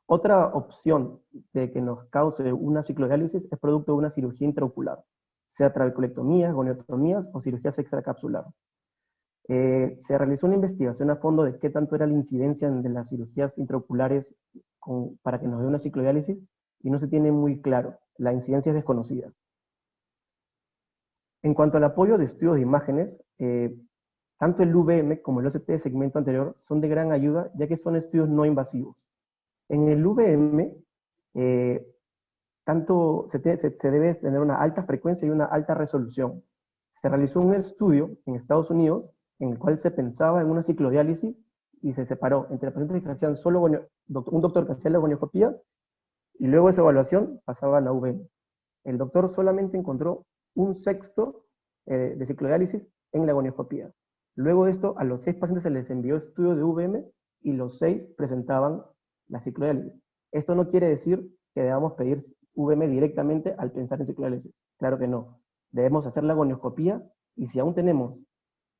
Otra opción de que nos cause una ciclodiálisis es producto de una cirugía intraocular, sea trabeculectomías, goniotomías o cirugías extracapsulares. Se realizó una investigación a fondo de qué tanto era la incidencia de las cirugías intraoculares para que nos dé una ciclodiálisis y no se tiene muy claro. La incidencia es desconocida. En cuanto al apoyo de estudios de imágenes, tanto el UVM como el OCT de segmento anterior son de gran ayuda, ya que son estudios no invasivos. En el UVM, se debe tener una alta frecuencia y una alta resolución. Se realizó un estudio en Estados Unidos en el cual se pensaba en una ciclodiálisis y se separó entre pacientes que hacían solo un doctor que hacía las gonioscopías y luego de esa evaluación pasaba a la UVM. El doctor solamente encontró un sexto de ciclodiálisis en la gonioscopía. Luego de esto, a los 6 pacientes se les envió estudio de UVM y los 6 presentaban la ciclodiálisis. Esto no quiere decir que debamos pedir UVM directamente al pensar en ciclodiálisis. Claro que no. Debemos hacer la gonioscopía y si aún tenemos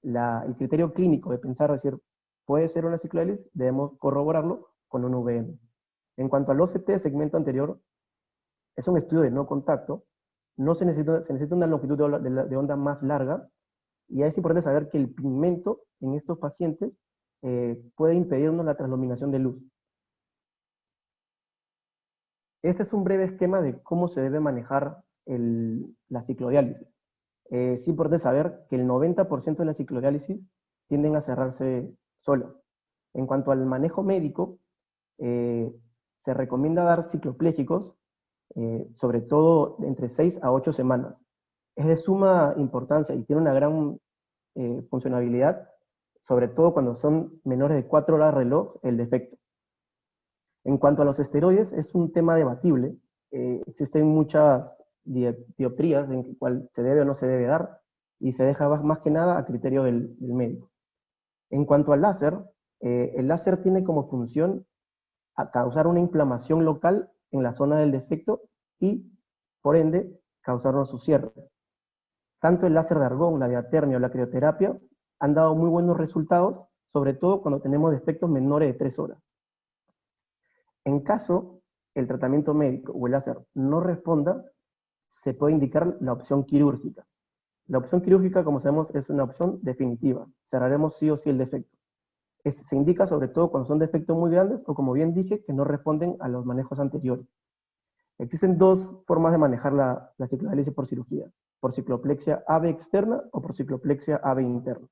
el criterio clínico de pensar, decir, puede ser una ciclodiálisis, debemos corroborarlo con un UVM. En cuanto al OCT de segmento anterior, es un estudio de no contacto, se necesita una longitud de onda más larga, y es importante saber que el pigmento en estos pacientes puede impedirnos la transluminación de luz. Este es un breve esquema de cómo se debe manejar la ciclodiálisis. Es importante saber que el 90% de la ciclodiálisis tienden a cerrarse solas. En cuanto al manejo médico, se recomienda dar cicloplégicos, sobre todo entre 6 a 8 semanas. Es de suma importancia y tiene una gran funcionabilidad, sobre todo cuando son menores de 4 horas reloj el defecto. En cuanto a los esteroides, es un tema debatible. Existen muchas dioptrías en cuál se debe o no se debe dar, y se deja más que nada a criterio del médico. En cuanto al láser, el láser tiene como función a causar una inflamación local en la zona del defecto y, por ende, causarnos su cierre. Tanto el láser de argón, la diatermia o la crioterapia han dado muy buenos resultados, sobre todo cuando tenemos defectos menores de 3 horas. En caso el tratamiento médico o el láser no responda, se puede indicar la opción quirúrgica. La opción quirúrgica, como sabemos, es una opción definitiva. Cerraremos sí o sí el defecto. Se indica sobre todo cuando son defectos muy grandes o, como bien dije, que no responden a los manejos anteriores. Existen 2 formas de manejar la ciclodiálisis por cirugía: por cicloplexia AV externa o por cicloplexia AV interna.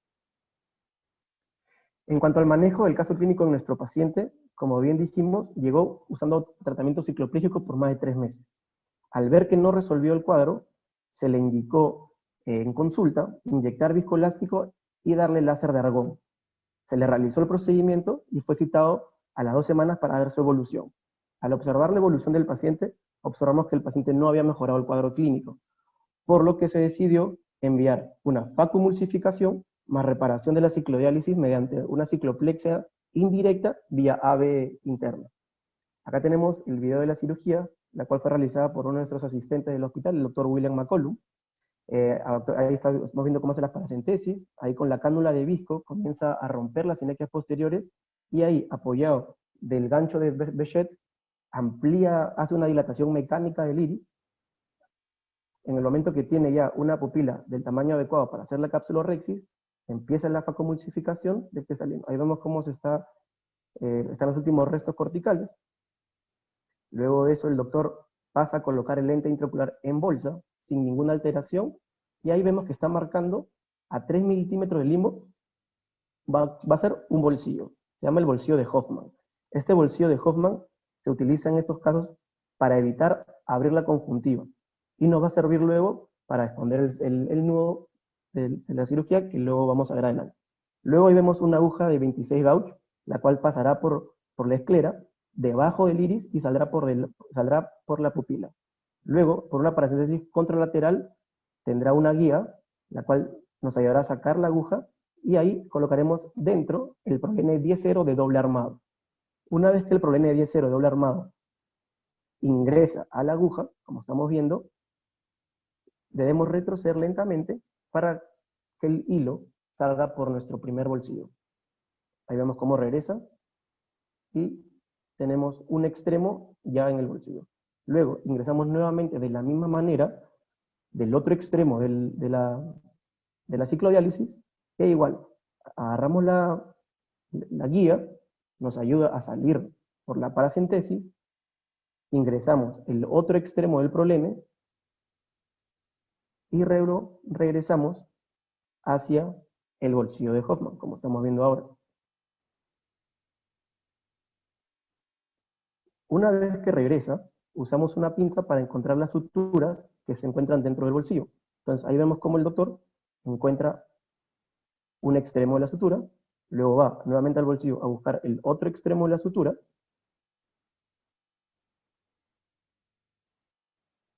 En cuanto al manejo del caso clínico de nuestro paciente, como bien dijimos, llegó usando tratamiento cicloplégico por más de 3 meses. Al ver que no resolvió el cuadro, se le indicó en consulta inyectar viscoelástico y darle láser de argón. Se le realizó el procedimiento y fue citado a las 2 semanas para ver su evolución. Al observar la evolución del paciente, observamos que el paciente no había mejorado el cuadro clínico, por lo que se decidió enviar una facomulsificación más reparación de la ciclodiálisis mediante una cicloplexia indirecta vía AV interna. Acá tenemos el video de la cirugía, la cual fue realizada por uno de nuestros asistentes del hospital, el doctor William McCollum. Ahí estamos viendo cómo hace las paracentesis, ahí con la cánula de visco comienza a romper las sinequias posteriores, y ahí, apoyado del gancho de Bechet, hace una dilatación mecánica del iris. En el momento que tiene ya una pupila del tamaño adecuado para hacer la capsulorrexis, empieza la facomulsificación del cristalino. Ahí vemos cómo están los últimos restos corticales. Luego de eso el doctor pasa a colocar el lente intraocular en bolsa, sin ninguna alteración, y ahí vemos que está marcando a 3 milímetros del limbo, va a ser un bolsillo, se llama el bolsillo de Hoffman. Este bolsillo de Hoffman se utiliza en estos casos para evitar abrir la conjuntiva, y nos va a servir luego para esconder el nudo de la cirugía, que luego vamos a ver adelante. Luego ahí vemos una aguja de 26 gauge, la cual pasará por la esclera, debajo del iris, y saldrá por la pupila. Luego, por una paracentesis contralateral, tendrá una guía, la cual nos ayudará a sacar la aguja, y ahí colocaremos dentro el Prolene 10-0 de doble armado. Una vez que el Prolene 10-0 de doble armado ingresa a la aguja, como estamos viendo, debemos retroceder lentamente para que el hilo salga por nuestro primer bolsillo. Ahí vemos cómo regresa, y tenemos un extremo ya en el bolsillo. Luego ingresamos nuevamente de la misma manera del otro extremo de la ciclodiálisis, e igual, agarramos la guía, nos ayuda a salir por la paracentesis, ingresamos el otro extremo del Prolene, y regresamos hacia el bolsillo de Hoffman, como estamos viendo ahora. Una vez que regresa, usamos una pinza para encontrar las suturas que se encuentran dentro del bolsillo. Entonces ahí vemos cómo el doctor encuentra un extremo de la sutura, luego va nuevamente al bolsillo a buscar el otro extremo de la sutura,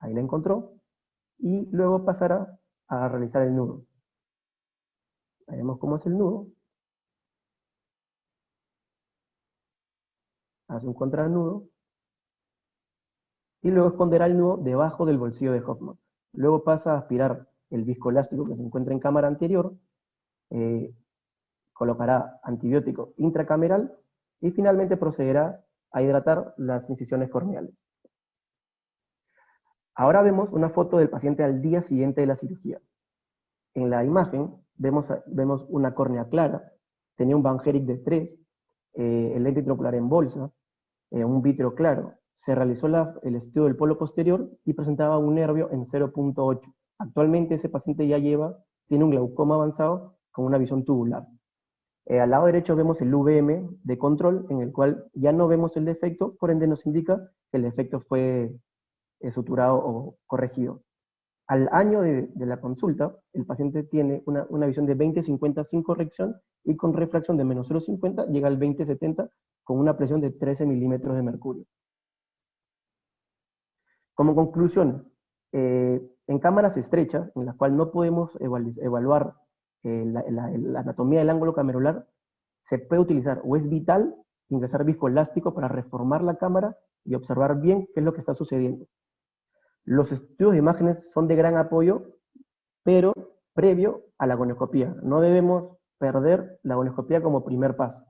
ahí la encontró, y luego pasará a realizar el nudo. Ahí vemos cómo es el nudo, hace un contranudo, y luego esconderá el nudo debajo del bolsillo de Hoffman. Luego pasa a aspirar el viscoelástico que se encuentra en cámara anterior, colocará antibiótico intracameral, y finalmente procederá a hidratar las incisiones corneales. Ahora vemos una foto del paciente al día siguiente de la cirugía. En la imagen vemos una córnea clara, tenía un Van Herrick de 3, el lente intraocular en bolsa, un vítreo claro. Se realizó el estudio del polo posterior y presentaba un nervio en 0.8. Actualmente ese paciente tiene un glaucoma avanzado con una visión tubular. Al lado derecho vemos el UVM de control, en el cual ya no vemos el defecto, por ende nos indica que el defecto fue suturado o corregido. Al año de la consulta, el paciente tiene una visión de 20-50 sin corrección, y con refracción de menos 0.50 llega al 20-70 con una presión de 13 milímetros de mercurio. Como conclusiones, en cámaras estrechas, en las cuales no podemos evaluar la anatomía del ángulo camerular, se puede utilizar, o es vital, ingresar viscoelástico para reformar la cámara y observar bien qué es lo que está sucediendo. Los estudios de imágenes son de gran apoyo, pero previo a la gonioscopía. No debemos perder la gonioscopía como primer paso.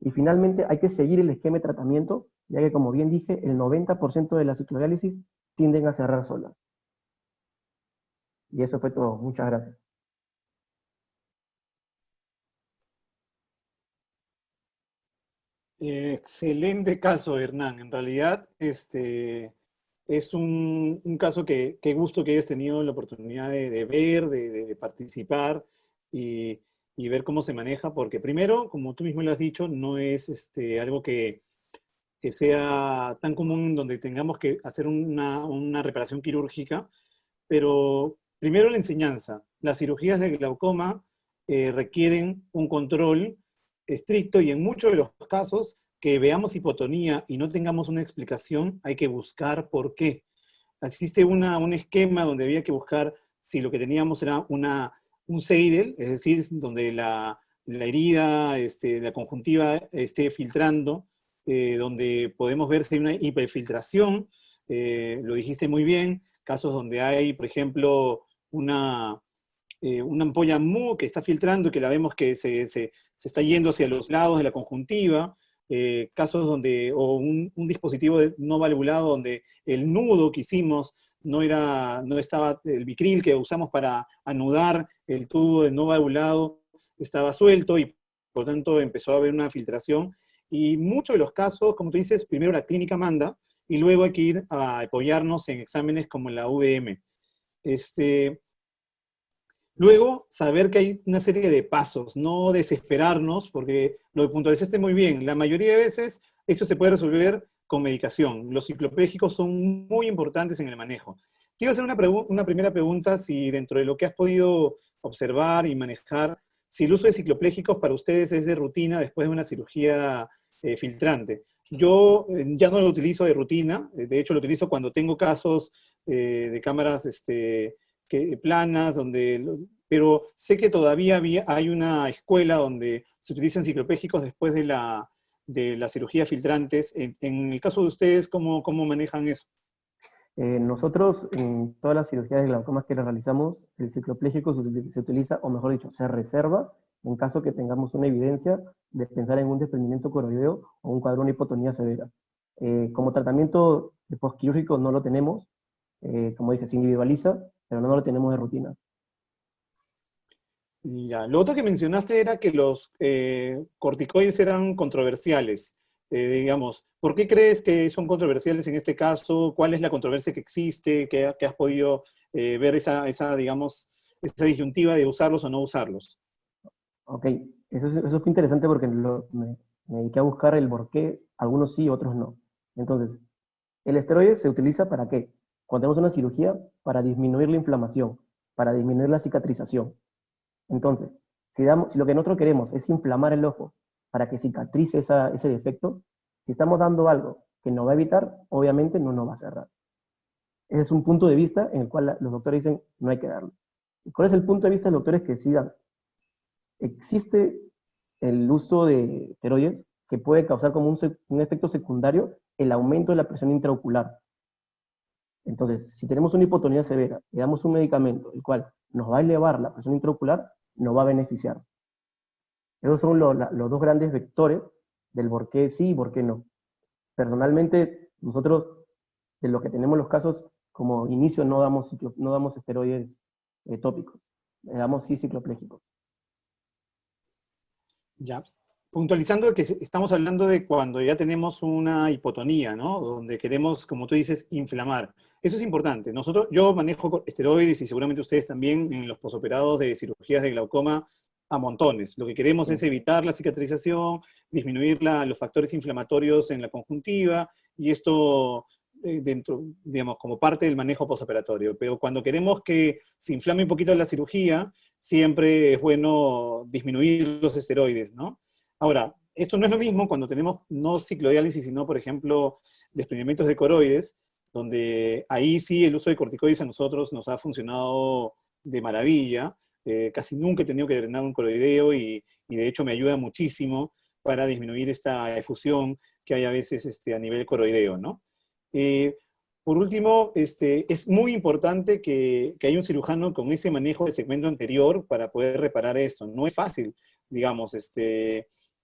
Y finalmente hay que seguir el esquema de tratamiento, ya que, como bien dije, el 90% de la ciclodiálisis tienden a cerrar solas. Y eso fue todo. Muchas gracias. Excelente caso, Hernán. En realidad, es un caso que gusto que hayas tenido la oportunidad de ver, de participar y ver cómo se maneja, porque primero, como tú mismo lo has dicho, no es algo que sea tan común donde tengamos que hacer una reparación quirúrgica, pero primero la enseñanza. Las cirugías de glaucoma requieren un control estricto, y en muchos de los casos que veamos hipotonía y no tengamos una explicación, hay que buscar por qué. Existe un esquema donde había que buscar si lo que teníamos era un Seidel, es decir, donde la herida, la conjuntiva esté filtrando, donde podemos ver si hay una hiperfiltración, lo dijiste muy bien, casos donde hay, por ejemplo, una ampolla MU que está filtrando y que la vemos que se está yendo hacia los lados de la conjuntiva, casos donde, o un dispositivo no valvulado donde el nudo que hicimos no estaba, el Vicryl que usamos para anudar el tubo de no valvulado estaba suelto y por tanto empezó a haber una filtración. Y muchos de los casos, como tú dices, primero la clínica manda y luego hay que ir a apoyarnos en exámenes como la VM. Luego, saber que hay una serie de pasos, no desesperarnos, porque lo puntualizaste muy bien, la mayoría de veces eso se puede resolver con medicación. Los ciclopléjicos son muy importantes en el manejo. Te iba a hacer una primera pregunta, si dentro de lo que has podido observar y manejar, si el uso de ciclopléjicos para ustedes es de rutina después de una cirugía filtrante. Yo ya no lo utilizo de rutina, de hecho lo utilizo cuando tengo casos de cámaras planas, pero sé que todavía hay una escuela donde se utilizan ciclopléjicos después de la cirugía filtrantes. En el caso de ustedes, ¿cómo manejan eso? Nosotros, en todas las cirugías de glaucomas que realizamos, el ciclopléjico se utiliza, o mejor dicho, se reserva en caso que tengamos una evidencia de pensar en un desprendimiento coroideo o un cuadro de hipotonía severa. Como tratamiento de postquirúrgico no lo tenemos, como dije, se individualiza, pero no lo tenemos de rutina. Ya. Lo otro que mencionaste era que los corticoides eran controversiales. Digamos, ¿por qué crees que son controversiales en este caso? ¿Cuál es la controversia que existe? ¿Que has podido ver digamos, esa disyuntiva de usarlos o no usarlos? Ok, eso fue interesante porque me dediqué a buscar el por qué algunos sí, otros no. Entonces, el esteroide se utiliza ¿para qué? Cuando tenemos una cirugía, para disminuir la inflamación, para disminuir la cicatrización. Entonces, si lo que nosotros queremos es inflamar el ojo para que cicatrice ese defecto, si estamos dando algo que nos va a evitar, obviamente no nos va a cerrar. Ese es un punto de vista en el cual los doctores dicen no hay que darlo. ¿Y cuál es el punto de vista de los doctores que decidan? Existe el uso de esteroides que puede causar como un efecto secundario el aumento de la presión intraocular. Entonces, si tenemos una hipotonía severa y damos un medicamento el cual nos va a elevar la presión intraocular, nos va a beneficiar. Esos son los dos grandes vectores del por qué sí y por qué no. Personalmente, nosotros, de los que tenemos los casos, como inicio no damos esteroides tópicos, le damos sí ciclopléjicos. Ya. Puntualizando que estamos hablando de cuando ya tenemos una hipotonía, ¿no? Donde queremos, como tú dices, inflamar. Eso es importante. Yo manejo esteroides y seguramente ustedes también en los posoperados de cirugías de glaucoma a montones. Lo que queremos es evitar la cicatrización, disminuir los factores inflamatorios en la conjuntiva y esto dentro, digamos, como parte del manejo posoperatorio. Pero cuando queremos que se inflame un poquito la cirugía, siempre es bueno disminuir los esteroides, ¿no? Ahora, esto no es lo mismo cuando tenemos no ciclodiálisis, sino, por ejemplo, desprendimientos de coroides, donde ahí sí el uso de corticoides a nosotros nos ha funcionado de maravilla. Casi nunca he tenido que drenar un coroideo y de hecho me ayuda muchísimo para disminuir esta efusión que hay a veces a nivel coroideo, ¿no? Por último, es muy importante que haya un cirujano con ese manejo del segmento anterior para poder reparar esto. No es fácil, digamos,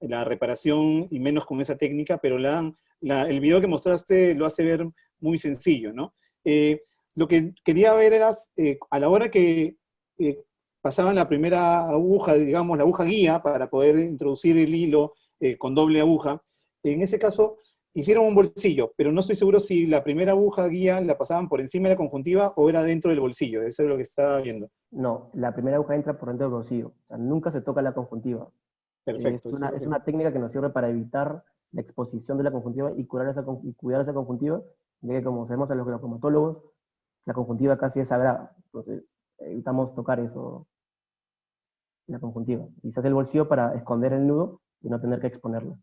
la reparación y menos con esa técnica, pero el video que mostraste lo hace ver muy sencillo, ¿no? Lo que quería ver era, a la hora que pasaban la primera aguja, digamos, la aguja guía para poder introducir el hilo con doble aguja, en ese caso hicieron un bolsillo, pero no estoy seguro si la primera aguja guía la pasaban por encima de la conjuntiva o era dentro del bolsillo. Eso es lo que estaba viendo. No, la primera aguja entra por dentro del bolsillo. O sea, nunca se toca la conjuntiva. Perfecto. Es una técnica que nos sirve para evitar la exposición de la conjuntiva y cuidar esa conjuntiva, ya que como sabemos a los glaucomatólogos, la conjuntiva casi es sagrada. Entonces, evitamos tocar eso, la conjuntiva. Y se hace el bolsillo para esconder el nudo y no tener que exponerlo.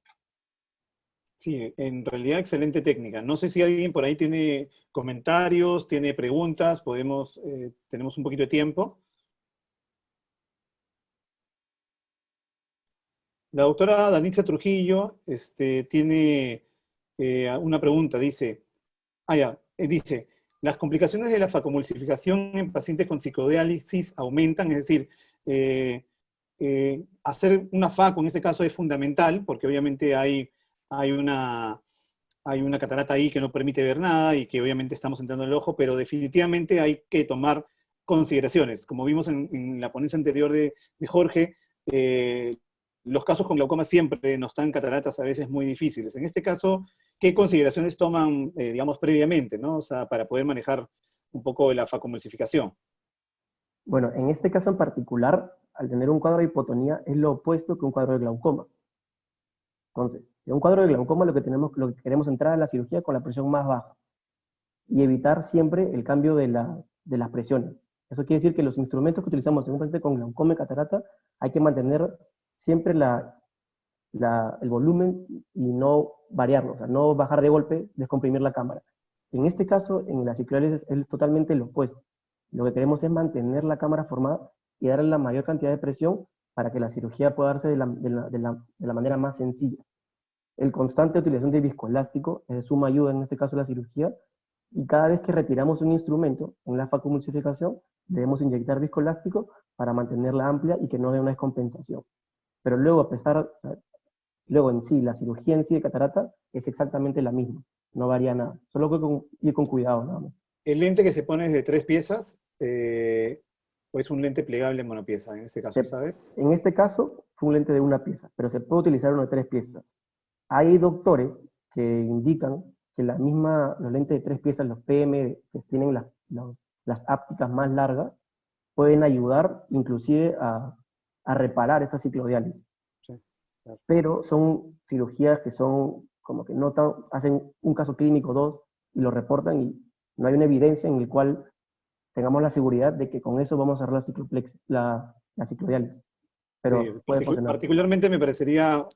Sí, en realidad excelente técnica. No sé si alguien por ahí tiene comentarios, tiene preguntas, tenemos un poquito de tiempo. La doctora Danitza Trujillo tiene una pregunta, dice, dice, las complicaciones de la facomulsificación en pacientes con psicodiálisis aumentan, es decir, hacer una faco en este caso es fundamental, porque obviamente hay una catarata ahí que no permite ver nada y que obviamente estamos entrando en el ojo, pero definitivamente hay que tomar consideraciones. Como vimos en la ponencia anterior de Jorge, los casos con glaucoma siempre nos dan cataratas a veces muy difíciles. En este caso, ¿qué consideraciones toman, digamos, previamente, ¿no? O sea, para poder manejar un poco la facomulsificación? Bueno, en este caso en particular, al tener un cuadro de hipotonía, es lo opuesto que un cuadro de glaucoma. Entonces, en un cuadro de glaucoma lo que queremos entrar a la cirugía con la presión más baja y evitar siempre el cambio de las presiones. Eso quiere decir que los instrumentos que utilizamos en un paciente con glaucoma y catarata hay que mantener siempre el volumen y no variarlo, o sea, no bajar de golpe, descomprimir la cámara. En este caso, en la cicloanálisis es totalmente lo opuesto. Lo que queremos es mantener la cámara formada y darle la mayor cantidad de presión para que la cirugía pueda darse de la manera más sencilla. El constante utilización de viscoelástico es de suma ayuda en este caso de la cirugía, y cada vez que retiramos un instrumento en la facomulsificación, debemos inyectar viscoelástico para mantenerla amplia y que no haya una descompensación. Pero luego, luego en sí, la cirugía en sí de catarata es exactamente la misma, no varía nada, solo que ir con cuidado nada más. ¿El lente que se pone es de 3 piezas o es un lente plegable en monopieza en este caso, sabes? En este caso fue un lente de una pieza, pero se puede utilizar uno de 3 piezas. Hay doctores que indican que los lentes de 3 piezas, los PM, que tienen las ápticas más largas, pueden ayudar inclusive a reparar esta ciclodiálisis. Sí, claro. Pero son cirugías que son como que hacen un caso clínico, dos, y lo reportan, y no hay una evidencia en la cual tengamos la seguridad de que con eso vamos a cerrar la ciclodiálisis. Pero Sí, puede funcionar. particularmente me parecería,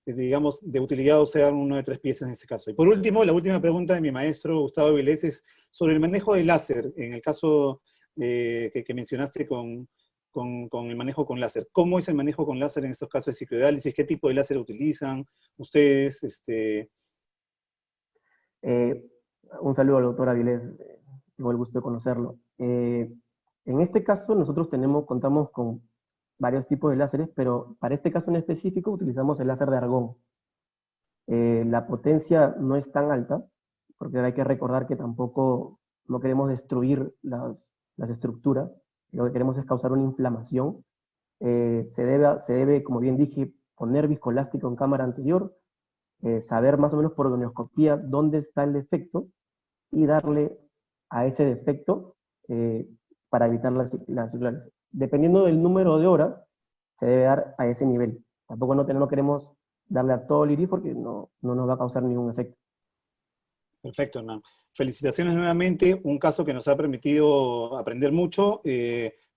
digamos, de utilidad usar uno de 3 piezas en este caso. Y por último, la última pregunta de mi maestro Gustavo Vilés es sobre el manejo del láser, en el caso que mencionaste con el manejo con láser. ¿Cómo es el manejo con láser en estos casos de ciclodiálisis? ¿Qué tipo de láser utilizan ustedes? Un saludo al doctor Avilés, tengo el gusto de conocerlo. En este caso nosotros contamos con varios tipos de láseres, pero para este caso en específico utilizamos el láser de argón. La potencia no es tan alta, porque hay que recordar que tampoco no queremos destruir las estructuras, lo que queremos es causar una inflamación. Se debe, como bien dije, poner viscoelástico en cámara anterior, saber más o menos por gonioscopía dónde está el defecto y darle a ese defecto para evitar la circulación. Dependiendo del número de horas, se debe dar a ese nivel. Tampoco no queremos darle a todo el iris porque no nos va a causar ningún efecto. Perfecto, Hernán. Felicitaciones nuevamente, un caso que nos ha permitido aprender mucho.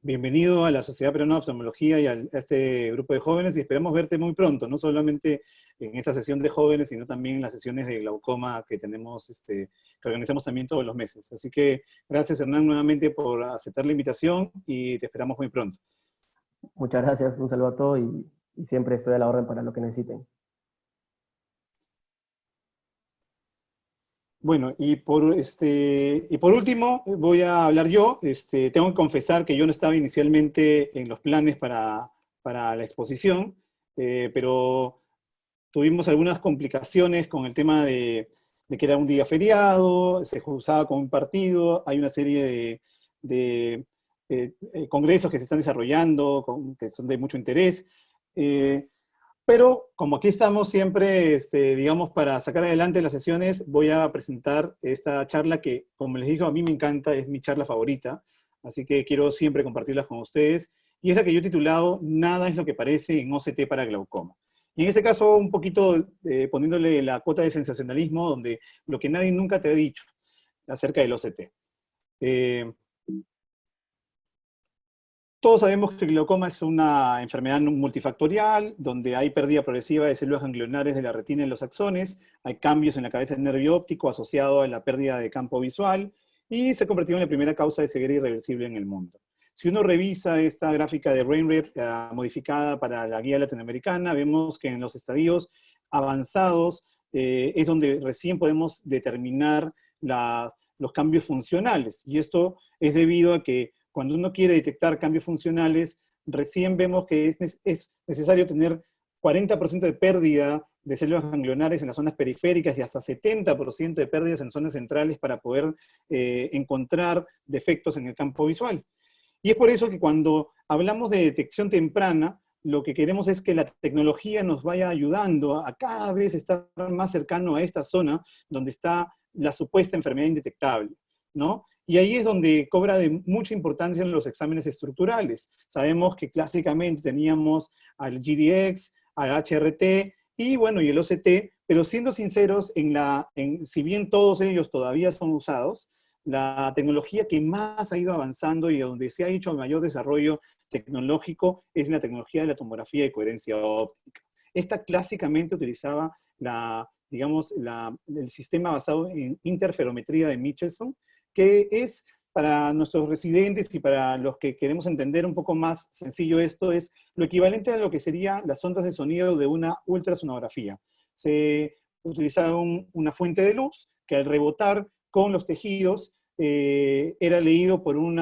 Bienvenido a la Sociedad Peruana de Oftalmología y a este grupo de jóvenes, y esperamos verte muy pronto, no solamente en esta sesión de jóvenes, sino también en las sesiones de glaucoma que tenemos, que organizamos también todos los meses. Así que gracias, Hernán, nuevamente por aceptar la invitación y te esperamos muy pronto. Muchas gracias, un saludo a todos y siempre estoy a la orden para lo que necesiten. Bueno, y por último, voy a hablar yo. Tengo que confesar que yo no estaba inicialmente en los planes para la exposición, pero tuvimos algunas complicaciones con el tema de que era un día feriado, se usaba como un partido, hay una serie de congresos que se están desarrollando, que son de mucho interés. Pero como aquí estamos siempre, digamos, para sacar adelante las sesiones, voy a presentar esta charla que, como les digo, a mí me encanta, es mi charla favorita, así que quiero siempre compartirlas con ustedes, y es la que yo he titulado Nada es lo que parece en OCT para glaucoma. Y en este caso, un poquito poniéndole la cuota de sensacionalismo, donde lo que nadie nunca te ha dicho acerca del OCT. Todos sabemos que el glaucoma es una enfermedad multifactorial, donde hay pérdida progresiva de células ganglionares de la retina y los axones, hay cambios en la cabeza del nervio óptico asociado a la pérdida de campo visual, y se ha convertido en la primera causa de ceguera irreversible en el mundo. Si uno revisa esta gráfica de Brainred modificada para la guía latinoamericana, vemos que en los estadios avanzados es donde recién podemos determinar los cambios funcionales, y esto es debido a que cuando uno quiere detectar cambios funcionales, recién vemos que es necesario tener 40% de pérdida de células ganglionares en las zonas periféricas y hasta 70% de pérdidas en zonas centrales para poder encontrar defectos en el campo visual. Y es por eso que cuando hablamos de detección temprana, lo que queremos es que la tecnología nos vaya ayudando a cada vez estar más cercano a esta zona donde está la supuesta enfermedad indetectable, ¿no? Y ahí es donde cobra de mucha importancia en los exámenes estructurales. Sabemos que clásicamente teníamos al GDX, al HRT y bueno, y el OCT, pero siendo sinceros, si bien todos ellos todavía son usados, la tecnología que más ha ido avanzando y donde se ha hecho el mayor desarrollo tecnológico es la tecnología de la tomografía de coherencia óptica. Esta clásicamente utilizaba el sistema basado en interferometría de Michelson, que es para nuestros residentes y para los que queremos entender un poco más sencillo esto, es lo equivalente a lo que serían las ondas de sonido de una ultrasonografía. Se utilizaba una fuente de luz que al rebotar con los tejidos era leído por un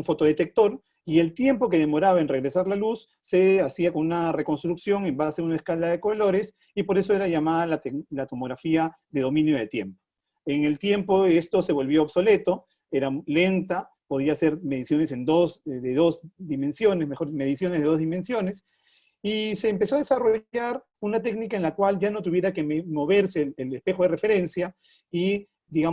fotodetector, y el tiempo que demoraba en regresar la luz se hacía con una reconstrucción en base a una escala de colores, y por eso era llamada la tomografía de dominio de tiempo. En el tiempo esto se volvió obsoleto, era lenta, podía hacer mediciones de dos dimensiones, mejor mediciones de 2 dimensiones, y se empezó a desarrollar una técnica en la cual ya no tuviera que moverse el espejo de referencia, y y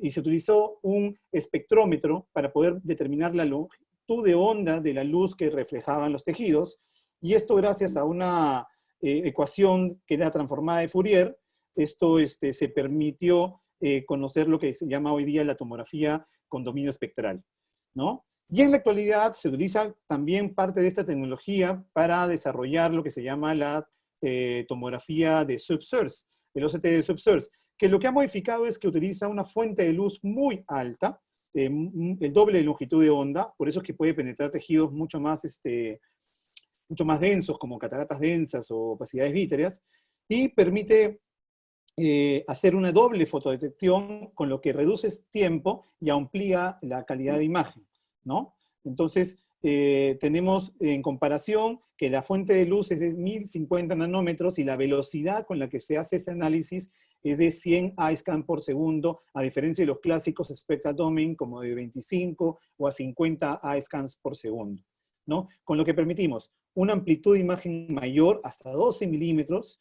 se utilizó un espectrómetro para poder determinar la longitud de onda de la luz que reflejaban los tejidos, y esto gracias a una ecuación que era transformada de Fourier. Esto se permitió conocer lo que se llama hoy día la tomografía con dominio espectral, ¿no? Y en la actualidad se utiliza también parte de esta tecnología para desarrollar lo que se llama la tomografía de subsource, el OCT de subsource, que lo que ha modificado es que utiliza una fuente de luz muy alta, el doble de longitud de onda, por eso es que puede penetrar tejidos mucho más densos, como cataratas densas o opacidades vítreas, y permite hacer una doble fotodetección, con lo que reduces tiempo y amplía la calidad de imagen, ¿no? Entonces, tenemos en comparación que la fuente de luz es de 1050 nanómetros y la velocidad con la que se hace ese análisis es de 100 iScan por segundo, a diferencia de los clásicos Spectral Domain como de 25 o a 50 iScans por segundo, ¿no? Con lo que permitimos una amplitud de imagen mayor, hasta 12 milímetros,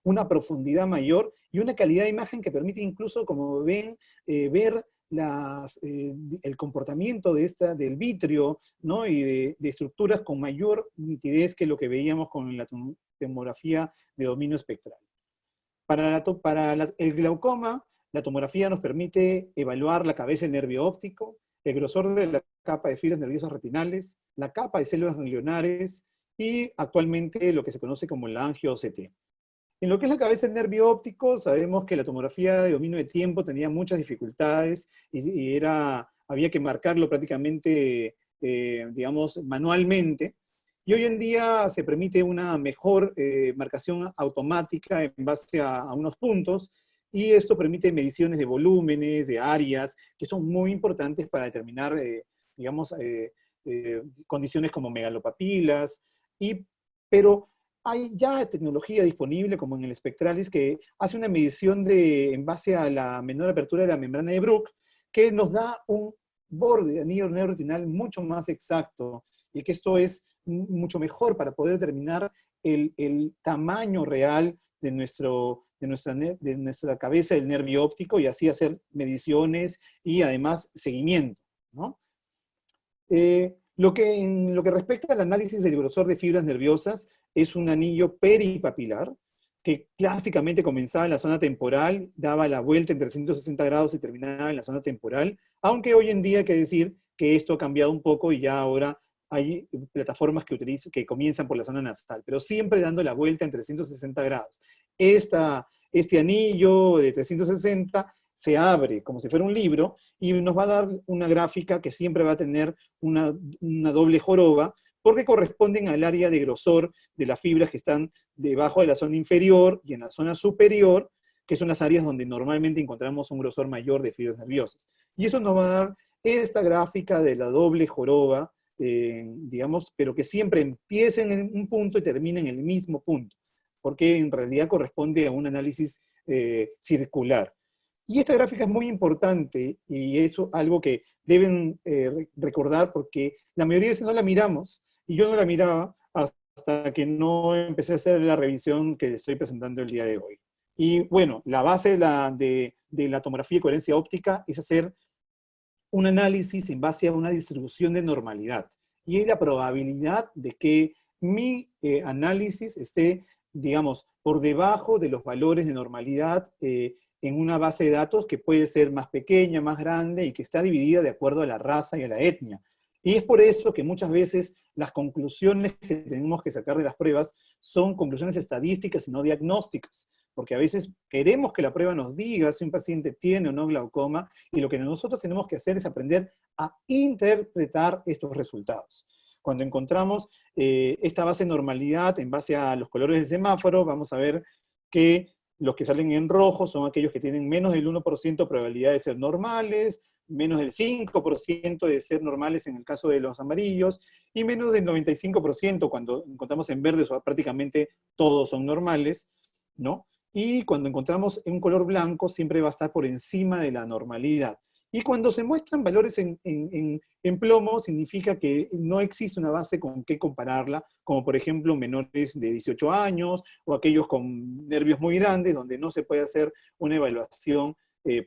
una profundidad mayor y una calidad de imagen que permite incluso, como ven, ver el comportamiento del vitrio, ¿no? Y de estructuras con mayor nitidez que lo que veíamos con la tomografía de dominio espectral. Para el glaucoma, la tomografía nos permite evaluar la cabeza del nervio óptico, el grosor de la capa de fibras nerviosas retinales, la capa de células ganglionares y actualmente lo que se conoce como la angio-OCT. En lo que es la cabeza del nervio óptico, sabemos que la tomografía de dominio de tiempo tenía muchas dificultades y había que marcarlo prácticamente, manualmente. Y hoy en día se permite una mejor marcación automática en base a unos puntos, y esto permite mediciones de volúmenes, de áreas, que son muy importantes para determinar, condiciones como megalopapilas, pero hay ya tecnología disponible, como en el Spectralis, que hace una medición en base a la menor apertura de la membrana de Bruch, que nos da un borde de anillo neuroretinal mucho más exacto, y que esto es mucho mejor para poder determinar el tamaño real de nuestra cabeza del nervio óptico, y así hacer mediciones y además seguimiento, ¿no? En lo que respecta al análisis del grosor de fibras nerviosas, es un anillo peripapilar, que clásicamente comenzaba en la zona temporal, daba la vuelta en 360 grados y terminaba en la zona temporal, aunque hoy en día hay que decir que esto ha cambiado un poco y ya ahora hay plataformas que comienzan por la zona nasal, pero siempre dando la vuelta en 360 grados. Este anillo de 360 se abre como si fuera un libro y nos va a dar una gráfica que siempre va a tener una doble joroba, porque corresponden al área de grosor de las fibras que están debajo de la zona inferior y en la zona superior, que son las áreas donde normalmente encontramos un grosor mayor de fibras nerviosas. Y eso nos va a dar esta gráfica de la doble joroba, digamos, pero que siempre empiece en un punto y termine en el mismo punto, porque en realidad corresponde a un análisis circular. Y esta gráfica es muy importante y es algo que deben recordar porque la mayoría de veces no la miramos, y yo no la miraba hasta que no empecé a hacer la revisión que estoy presentando el día de hoy. Y bueno, la base de la tomografía de coherencia óptica es hacer un análisis en base a una distribución de normalidad. Y es la probabilidad de que mi análisis esté, digamos, por debajo de los valores de normalidad en una base de datos que puede ser más pequeña, más grande, y que está dividida de acuerdo a la raza y a la etnia. Y es por eso que muchas veces las conclusiones que tenemos que sacar de las pruebas son conclusiones estadísticas y no diagnósticas, porque a veces queremos que la prueba nos diga si un paciente tiene o no glaucoma, y lo que nosotros tenemos que hacer es aprender a interpretar estos resultados. Cuando encontramos esta base de normalidad en base a los colores del semáforo, vamos a ver que los que salen en rojo son aquellos que tienen menos del 1% de probabilidad de ser normales, menos del 5% de ser normales en el caso de los amarillos, y menos del 95% cuando encontramos en verdes, o prácticamente todos son normales, ¿no? Y cuando encontramos un color blanco, siempre va a estar por encima de la normalidad. Y cuando se muestran valores en plomo, significa que no existe una base con qué compararla, como por ejemplo menores de 18 años, o aquellos con nervios muy grandes, donde no se puede hacer una evaluación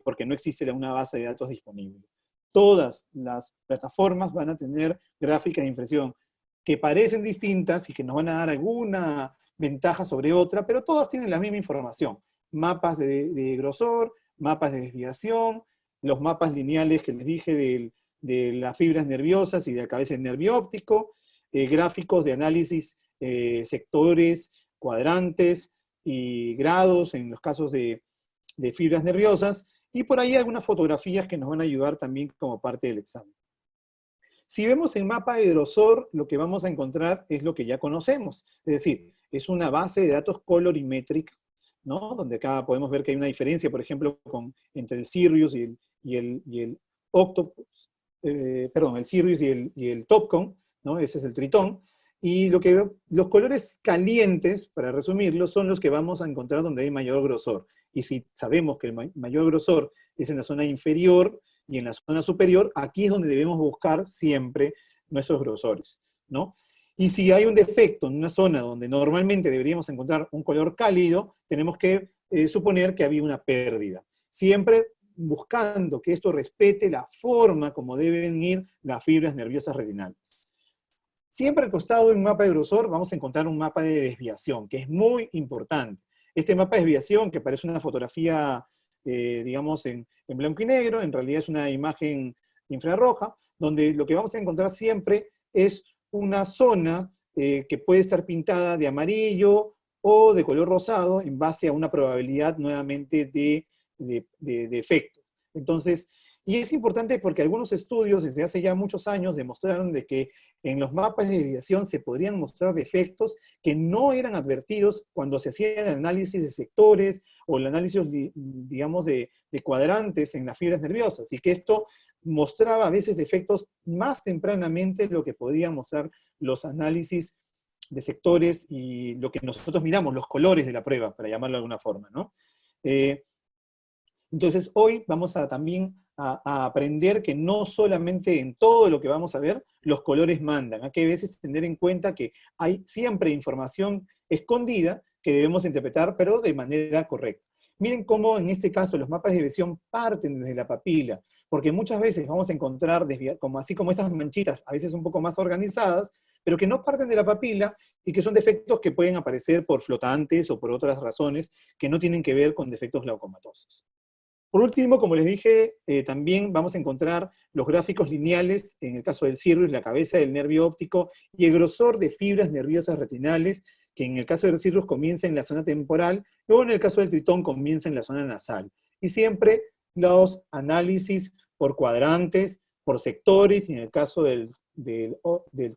porque no existe una base de datos disponible. Todas las plataformas van a tener gráficas de impresión que parecen distintas y que nos van a dar alguna ventaja sobre otra, pero todas tienen la misma información. Mapas de grosor, mapas de desviación, los mapas lineales que les dije de las fibras nerviosas y de la cabeza del nervio óptico, gráficos de análisis, sectores, cuadrantes y grados en los casos de fibras nerviosas, y por ahí algunas fotografías que nos van a ayudar también como parte del examen. Si vemos el mapa de grosor, lo que vamos a encontrar es lo que ya conocemos, es decir, es una base de datos colorimétrica, ¿no? Donde acá podemos ver que hay una diferencia, por ejemplo, entre el Sirius y el Octopus, perdón, el Sirius y el Topcon, ¿no? Ese es el Tritón. Y los colores calientes, para resumirlo, son los que vamos a encontrar donde hay mayor grosor. Y si sabemos que el mayor grosor es en la zona inferior y en la zona superior, aquí es donde debemos buscar siempre nuestros grosores, ¿no? Y si hay un defecto en una zona donde normalmente deberíamos encontrar un color cálido, tenemos que suponer que había una pérdida. Siempre buscando que esto respete la forma como deben ir las fibras nerviosas retinales. Siempre al costado de un mapa de grosor vamos a encontrar un mapa de desviación, que es muy importante. Este mapa de desviación, que parece una fotografía, digamos, en blanco y negro, en realidad es una imagen infrarroja, donde lo que vamos a encontrar siempre es una zona que puede estar pintada de amarillo o de color rosado en base a una probabilidad nuevamente de efecto. Entonces, y es importante porque algunos estudios desde hace ya muchos años demostraron de que en los mapas de desviación se podrían mostrar defectos que no eran advertidos cuando se hacía el análisis de sectores o el análisis, digamos, de cuadrantes en las fibras nerviosas, y que esto mostraba a veces defectos más tempranamente de lo que podían mostrar los análisis de sectores y lo que nosotros miramos, los colores de la prueba, para llamarlo de alguna forma, ¿no? Entonces hoy vamos también a aprender que no solamente en todo lo que vamos a ver, los colores mandan. Hay que a veces tener en cuenta que hay siempre información escondida que debemos interpretar, pero de manera correcta. Miren cómo en este caso los mapas de desviación parten desde la papila, porque muchas veces vamos a encontrar, así como estas manchitas, a veces un poco más organizadas, pero que no parten de la papila y que son defectos que pueden aparecer por flotantes o por otras razones que no tienen que ver con defectos glaucomatosos. Por último, como les dije, también vamos a encontrar los gráficos lineales, en el caso del cirrus, la cabeza del nervio óptico, y el grosor de fibras nerviosas retinales, que en el caso del cirrus comienza en la zona temporal, luego en el caso del tritón comienza en la zona nasal. Y siempre los análisis por cuadrantes, por sectores, y en el caso del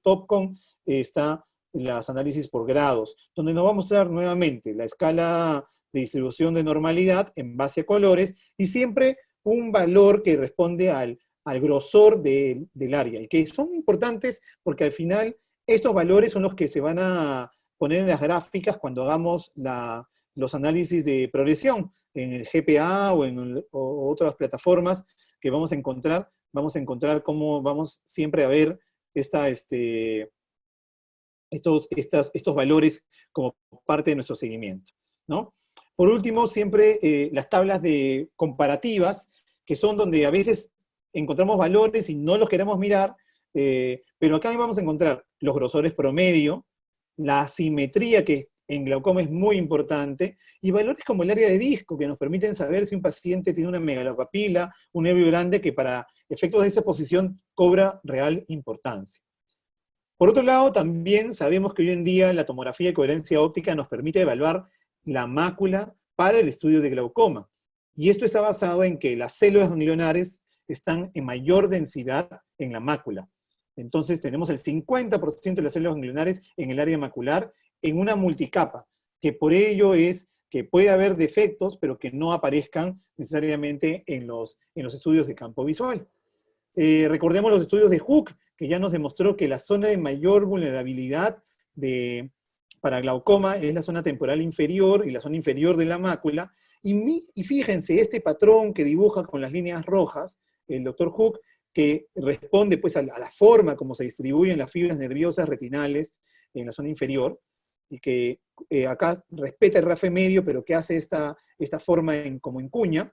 TOPCon está los análisis por grados, donde nos va a mostrar nuevamente la escala de distribución de normalidad en base a colores, y siempre un valor que responde al grosor del área, y que son importantes porque al final estos valores son los que se van a poner en las gráficas cuando hagamos los análisis de progresión en el GPA o otras plataformas que vamos a encontrar cómo vamos siempre a ver estos valores como parte de nuestro seguimiento, ¿no? Por último, siempre las tablas de comparativas, que son donde a veces encontramos valores y no los queremos mirar, pero acá vamos a encontrar los grosores promedio, la asimetría, que en glaucoma es muy importante, y valores como el área de disco, que nos permiten saber si un paciente tiene una megalopapila, un nervio grande, que para efectos de esa posición cobra real importancia. Por otro lado, también sabemos que hoy en día la tomografía de coherencia óptica nos permite evaluar la mácula para el estudio de glaucoma. Y esto está basado en que las células ganglionares están en mayor densidad en la mácula. Entonces tenemos el 50% de las células ganglionares en el área macular en una multicapa, que por ello es que puede haber defectos, pero que no aparezcan necesariamente en los estudios de campo visual. Recordemos los estudios de Hook, que ya nos demostró que la zona de mayor vulnerabilidad para glaucoma es la zona temporal inferior y la zona inferior de la mácula. Y fíjense, este patrón que dibuja con las líneas rojas, el doctor Hook, que responde pues a la forma como se distribuyen las fibras nerviosas retinales en la zona inferior, y que acá respeta el RAFE medio, pero que hace esta forma como en cuña,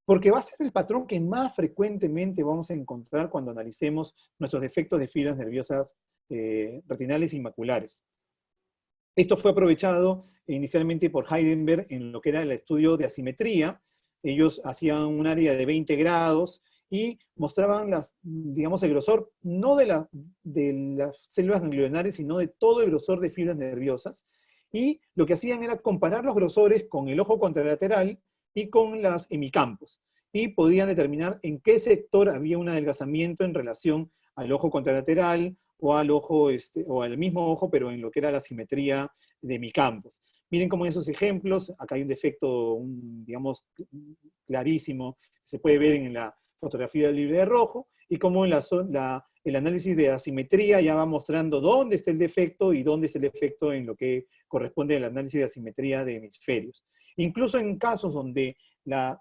porque va a ser el patrón que más frecuentemente vamos a encontrar cuando analicemos nuestros defectos de fibras nerviosas retinales y maculares. Esto fue aprovechado inicialmente por Heidenberg en lo que era el estudio de asimetría. Ellos hacían un área de 20 grados y mostraban digamos, el grosor no de las células ganglionares, sino de todo el grosor de fibras nerviosas. Y lo que hacían era comparar los grosores con el ojo contralateral y con los hemicampos. Y podían determinar en qué sector había un adelgazamiento en relación al ojo contralateral o al ojo, o al mismo ojo, pero en lo que era la simetría de hemicampos. Miren cómo en esos ejemplos, acá hay un defecto, digamos, clarísimo, se puede ver en la fotografía del libre de rojo, y cómo el análisis de asimetría ya va mostrando dónde está el defecto y dónde es el defecto en lo que corresponde al análisis de asimetría de hemisferios. Incluso en casos donde,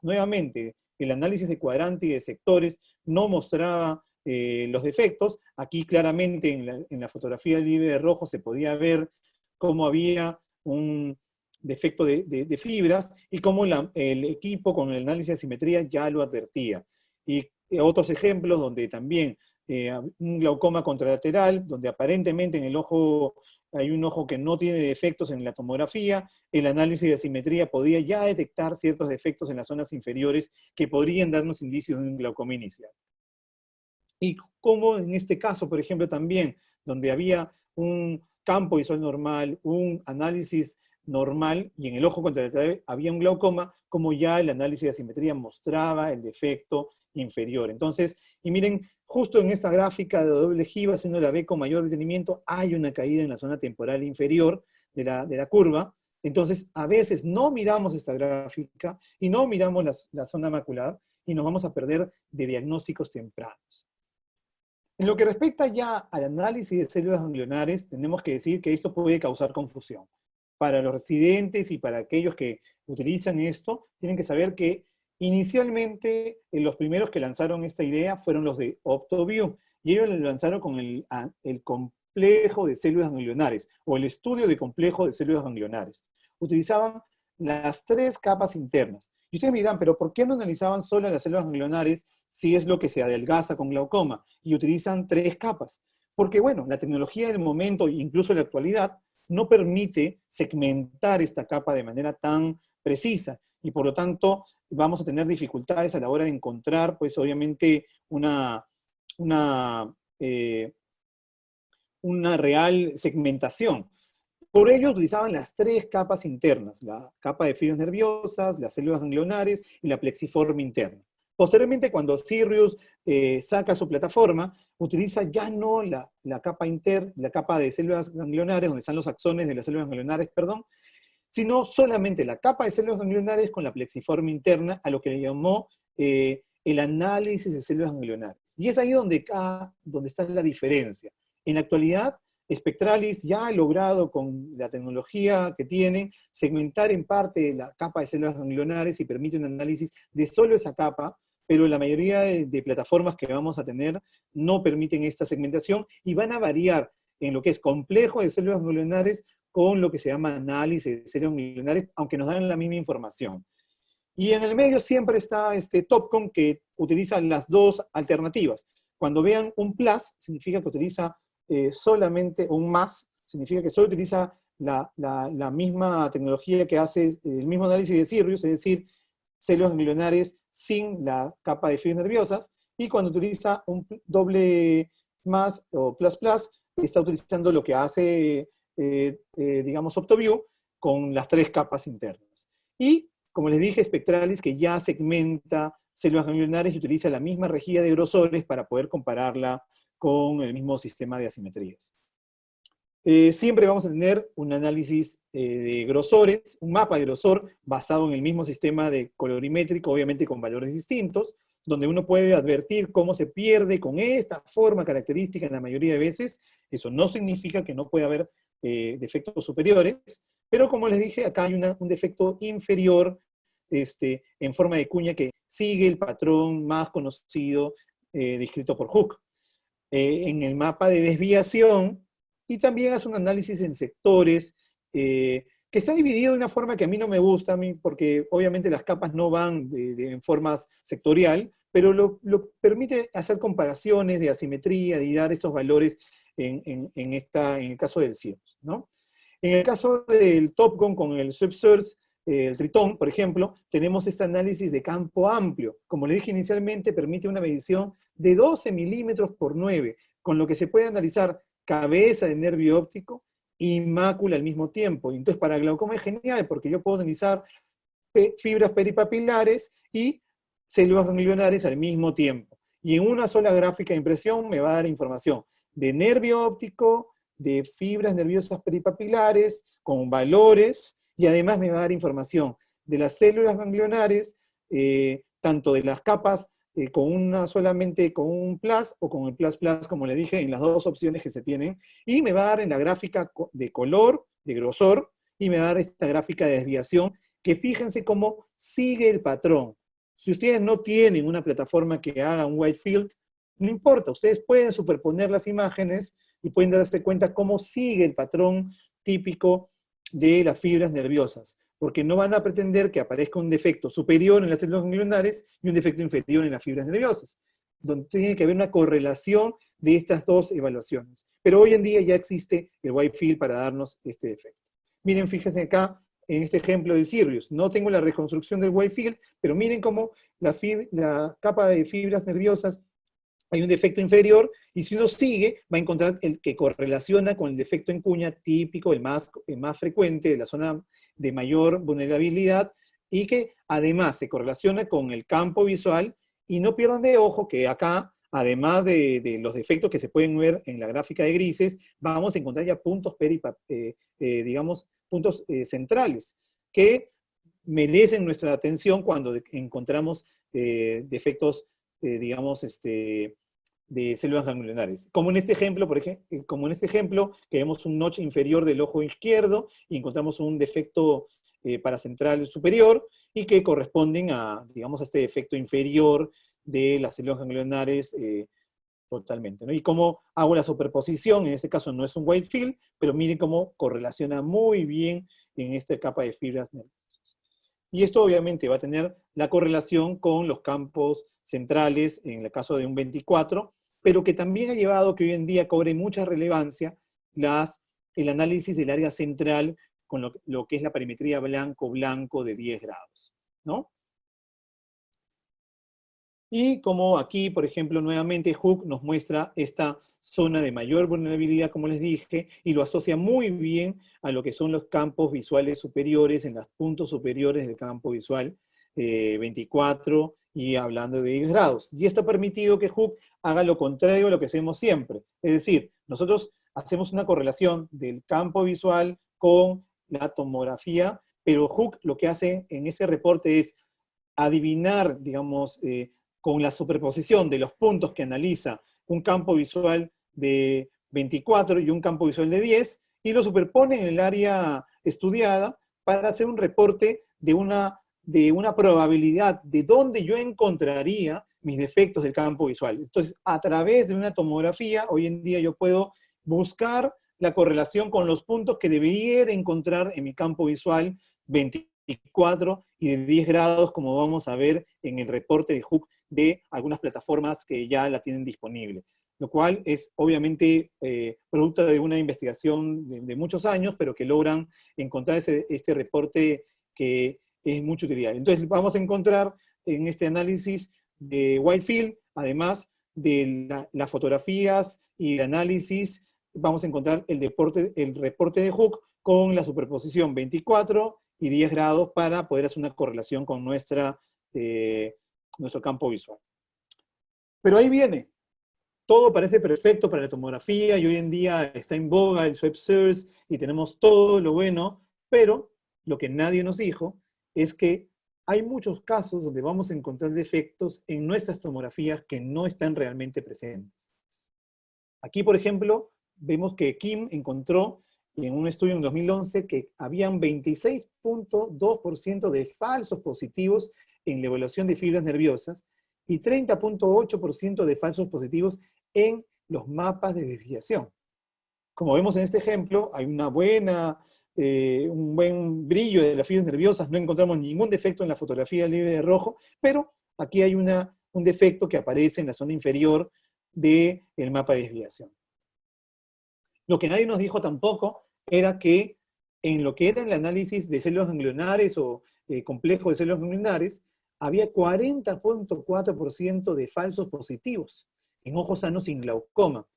nuevamente, el análisis de cuadrante y de sectores no mostraba los defectos, aquí claramente en la fotografía del libre de rojo se podía ver cómo había un defecto de fibras y cómo el equipo con el análisis de asimetría ya lo advertía. Y otros ejemplos donde también un glaucoma contralateral, donde aparentemente en el ojo hay un ojo que no tiene defectos en la tomografía, el análisis de asimetría podía ya detectar ciertos defectos en las zonas inferiores que podrían darnos indicios de un glaucoma inicial. Y como en este caso, por ejemplo, también, donde había un campo visual normal, un análisis normal, y en el ojo contralateral había un glaucoma, como ya el análisis de asimetría mostraba el defecto inferior. Entonces, y miren, justo en esta gráfica de doble ojiva, si uno la ve con mayor detenimiento, hay una caída en la zona temporal inferior de la curva. Entonces, a veces no miramos esta gráfica y no miramos la zona macular y nos vamos a perder de diagnósticos tempranos. En lo que respecta ya al análisis de células ganglionares, tenemos que decir que esto puede causar confusión. Para los residentes y para aquellos que utilizan esto, tienen que saber que inicialmente los primeros que lanzaron esta idea fueron los de OptoView, y ellos lo lanzaron con el complejo de células ganglionares, o el estudio de complejo de células ganglionares. Utilizaban las 3 capas internas. Y ustedes me dirán, pero ¿por qué no analizaban solo las células ganglionares si es lo que se adelgaza con glaucoma? Y utilizan 3 capas. Porque, bueno, la tecnología del momento, incluso en la actualidad, no permite segmentar esta capa de manera tan precisa. y por lo tanto vamos a tener dificultades a la hora de encontrar, pues obviamente, una real segmentación. Por ello utilizaban las 3 capas internas, la capa de fibras nerviosas, las células ganglionares y la plexiforme interna. Posteriormente, cuando Sirius saca su plataforma, utiliza ya no la capa la capa de células ganglionares, donde están los axones de las células ganglionares, perdón, sino solamente la capa de células ganglionares con la plexiforme interna, a lo que le llamó el análisis de células ganglionares. Y es ahí donde está la diferencia. En la actualidad, Spectralis ya ha logrado, con la tecnología que tiene, segmentar en parte la capa de células ganglionares y permite un análisis de solo esa capa, pero la mayoría de plataformas que vamos a tener no permiten esta segmentación y van a variar en lo que es complejo de células ganglionares con lo que se llama análisis de células ganglionares, aunque nos dan la misma información. Y en el medio siempre está Topcon, que utiliza las 2 alternativas. Cuando vean un plus, significa que utiliza solamente un más, significa que solo utiliza la misma tecnología que hace el mismo análisis de Sirius, es decir, células ganglionares sin la capa de fibras nerviosas, y cuando utiliza un doble más o plus plus, está utilizando lo que hace, digamos, OptoView con las 3 capas internas. Y, como les dije, Spectralis, que ya segmenta células ganglionares y utiliza la misma rejilla de grosores para poder compararla con el mismo sistema de asimetrías. Siempre vamos a tener un análisis de grosores, un mapa de grosor basado en el mismo sistema de colorimétrico, obviamente con valores distintos, donde uno puede advertir cómo se pierde con esta forma característica en la mayoría de veces. Eso no significa que no pueda haber defectos superiores, pero como les dije, acá hay un defecto inferior en forma de cuña que sigue el patrón más conocido descrito por Hooke. En el mapa de desviación, y también hace un análisis en sectores, que está dividido de una forma que a mí no me gusta, porque obviamente las capas no van en forma sectorial, pero lo permite hacer comparaciones de asimetría y dar esos valores en el caso del Sirius, ¿no? En el caso del Topcon con el SwepSource, el Tritón, por ejemplo, tenemos este análisis de campo amplio. Como le dije inicialmente, permite una medición de 12 milímetros por 9, con lo que se puede analizar cabeza de nervio óptico y mácula al mismo tiempo. Entonces, para glaucoma es genial, porque yo puedo analizar fibras peripapilares y células ganglionares al mismo tiempo. Y en una sola gráfica de impresión me va a dar información de nervio óptico, de fibras nerviosas peripapilares, con valores, y además me va a dar información de las células ganglionares, tanto de las capas solamente con un plus o con el plus plus, como le dije, en las 2 opciones que se tienen, y me va a dar en la gráfica de color, de grosor, y me va a dar esta gráfica de desviación, que fíjense cómo sigue el patrón. Si ustedes no tienen una plataforma que haga un wide field, no importa, ustedes pueden superponer las imágenes y pueden darse cuenta cómo sigue el patrón típico de las fibras nerviosas, porque no van a pretender que aparezca un defecto superior en las células ganglionares y un defecto inferior en las fibras nerviosas, donde tiene que haber una correlación de estas 2 evaluaciones. Pero hoy en día ya existe el wide field para darnos este defecto. Miren, fíjense acá, en este ejemplo del Sirius, no tengo la reconstrucción del wide field, pero miren cómo la capa de fibras nerviosas hay un defecto inferior, y si uno sigue, va a encontrar el que correlaciona con el defecto en cuña típico, el más frecuente, de la zona de mayor vulnerabilidad, y que además se correlaciona con el campo visual, y no pierdan de ojo que acá, además de los defectos que se pueden ver en la gráfica de grises, vamos a encontrar ya puntos, puntos centrales, que merecen nuestra atención cuando encontramos defectos de células ganglionares. Como en este ejemplo, que vemos un notch inferior del ojo izquierdo y encontramos un defecto paracentral superior y que corresponden a este defecto inferior de las células ganglionares totalmente, ¿no? Y cómo hago la superposición, en este caso no es un wide field, pero miren cómo correlaciona muy bien en esta capa de fibras nerviosas. Y esto obviamente va a tener la correlación con los campos centrales, en el caso de un 24, pero que también ha llevado a que hoy en día cobre mucha relevancia el análisis del área central con lo que es la perimetría blanco-blanco de 10 grados. ¿no? Y como aquí, por ejemplo, nuevamente Hook nos muestra esta zona de mayor vulnerabilidad, como les dije, y lo asocia muy bien a lo que son los campos visuales superiores, en los puntos superiores del campo visual 24, y hablando de 10 grados. Y esto ha permitido que Hook haga lo contrario a lo que hacemos siempre. Es decir, nosotros hacemos una correlación del campo visual con la tomografía, pero Hook lo que hace en ese reporte es adivinar, digamos, con la superposición de los puntos que analiza un campo visual de 24 y un campo visual de 10, y lo superpone en el área estudiada para hacer un reporte de una probabilidad de dónde yo encontraría mis defectos del campo visual. Entonces, a través de una tomografía, hoy en día yo puedo buscar la correlación con los puntos que debería de encontrar en mi campo visual 24 y de 10 grados, como vamos a ver en el reporte de Hook de algunas plataformas que ya la tienen disponible. Lo cual es obviamente producto de una investigación de muchos años, pero que logran encontrar este reporte que es mucha utilidad. Entonces vamos a encontrar en este análisis de Whitefield, además de las fotografías y el análisis, vamos a encontrar el reporte de Hook con la superposición 24 y 10 grados para poder hacer una correlación con nuestro campo visual. Pero ahí viene. Todo parece perfecto para la tomografía y hoy en día está en boga el Web Search y tenemos todo lo bueno, pero lo que nadie nos dijo es que hay muchos casos donde vamos a encontrar defectos en nuestras tomografías que no están realmente presentes. Aquí, por ejemplo, vemos que Kim encontró en un estudio en 2011 que habían 26.2% de falsos positivos en la evaluación de fibras nerviosas y 30.8% de falsos positivos en los mapas de desviación. Como vemos en este ejemplo, hay un buen brillo de las fibras nerviosas, no encontramos ningún defecto en la fotografía libre de rojo, pero aquí hay un defecto que aparece en la zona inferior del mapa de desviación. Lo que nadie nos dijo tampoco era que en lo que era el análisis de células ganglionares o complejo de células ganglionares, había 40.4% de falsos positivos en ojos sanos sin glaucoma.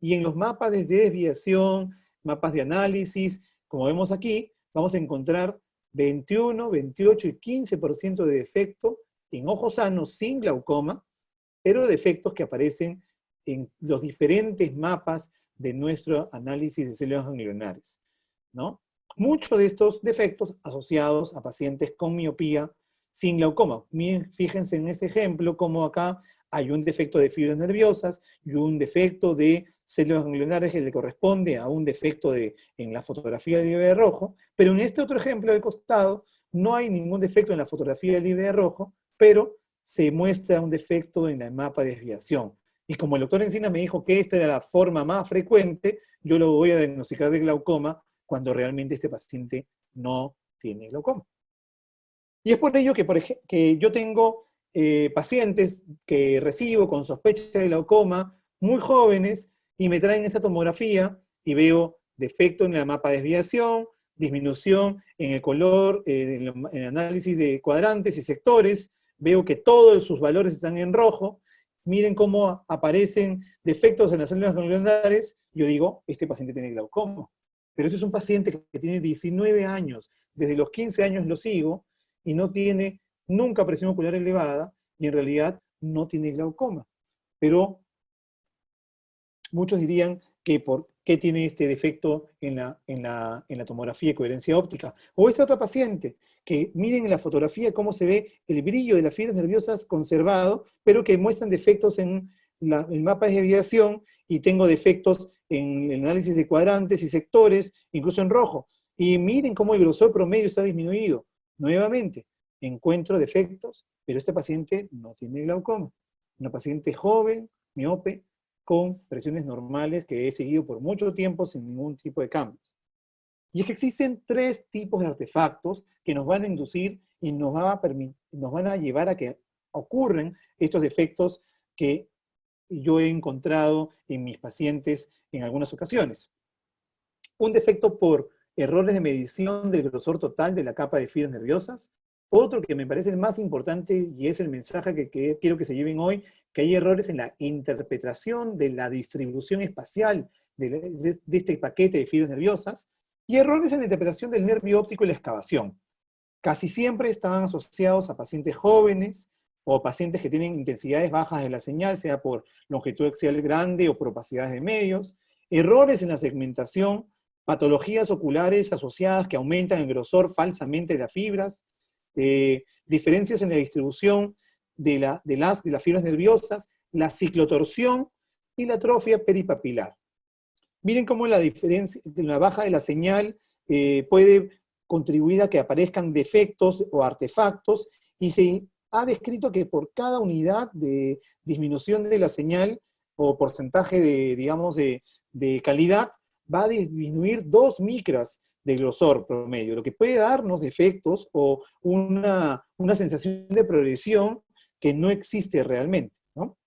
Y en los mapas de desviación, mapas de análisis, como vemos aquí, vamos a encontrar 21, 28 y 15% de defecto en ojos sanos sin glaucoma, pero defectos que aparecen en los diferentes mapas de nuestro análisis de células ganglionares, ¿no? Muchos de estos defectos asociados a pacientes con miopía sin glaucoma. Fíjense en este ejemplo como acá hay un defecto de fibras nerviosas y un defecto de células ganglionares que le corresponde a un defecto en la fotografía libre de rojo, pero en este otro ejemplo de costado no hay ningún defecto en la fotografía libre de rojo, pero se muestra un defecto en el mapa de desviación. Y como el doctor Encinas me dijo que esta era la forma más frecuente, yo lo voy a diagnosticar de glaucoma cuando realmente este paciente no tiene glaucoma. Y es por ello que yo tengo pacientes que recibo con sospecha de glaucoma, muy jóvenes, y me traen esa tomografía y veo defecto en el mapa de desviación, disminución en el color, en el análisis de cuadrantes y sectores, veo que todos sus valores están en rojo, miren cómo aparecen defectos en las células ganglionares, yo digo, este paciente tiene glaucoma. Pero ese es un paciente que tiene 19 años, desde los 15 años lo sigo, y no tiene nunca presión ocular elevada, y en realidad no tiene glaucoma. Pero muchos dirían que por qué tiene este defecto en la tomografía de coherencia óptica. O esta otra paciente, que miren en la fotografía cómo se ve el brillo de las fibras nerviosas conservado, pero que muestran defectos en el mapa de desviación, y tengo defectos en el análisis de cuadrantes y sectores, incluso en rojo. Y miren cómo el grosor promedio está disminuido. Nuevamente, encuentro defectos, pero este paciente no tiene glaucoma. Una paciente joven, miope, con presiones normales que he seguido por mucho tiempo sin ningún tipo de cambios. Y es que existen 3 tipos de artefactos que nos van a inducir y nos van a llevar a que ocurren estos defectos que yo he encontrado en mis pacientes en algunas ocasiones. Un defecto por errores de medición del grosor total de la capa de fibras nerviosas, Otro que me parece el más importante, y es el mensaje que quiero que se lleven hoy, que hay errores en la interpretación de la distribución espacial de este paquete de fibras nerviosas, y errores en la interpretación del nervio óptico y la excavación. Casi siempre están asociados a pacientes jóvenes o pacientes que tienen intensidades bajas de la señal, sea por longitud axial grande o por opacidades de medios, errores en la segmentación, patologías oculares asociadas que aumentan el grosor falsamente de las fibras, diferencias en la distribución de las fibras nerviosas, la ciclotorsión y la atrofia peripapilar. Miren cómo la diferencia, la baja de la señal puede contribuir a que aparezcan defectos o artefactos, y se ha descrito que por cada unidad de disminución de la señal o porcentaje de, digamos, de calidad, va a disminuir 2 micras de grosor promedio, lo que puede darnos defectos o una sensación de progresión que no existe realmente, ¿no?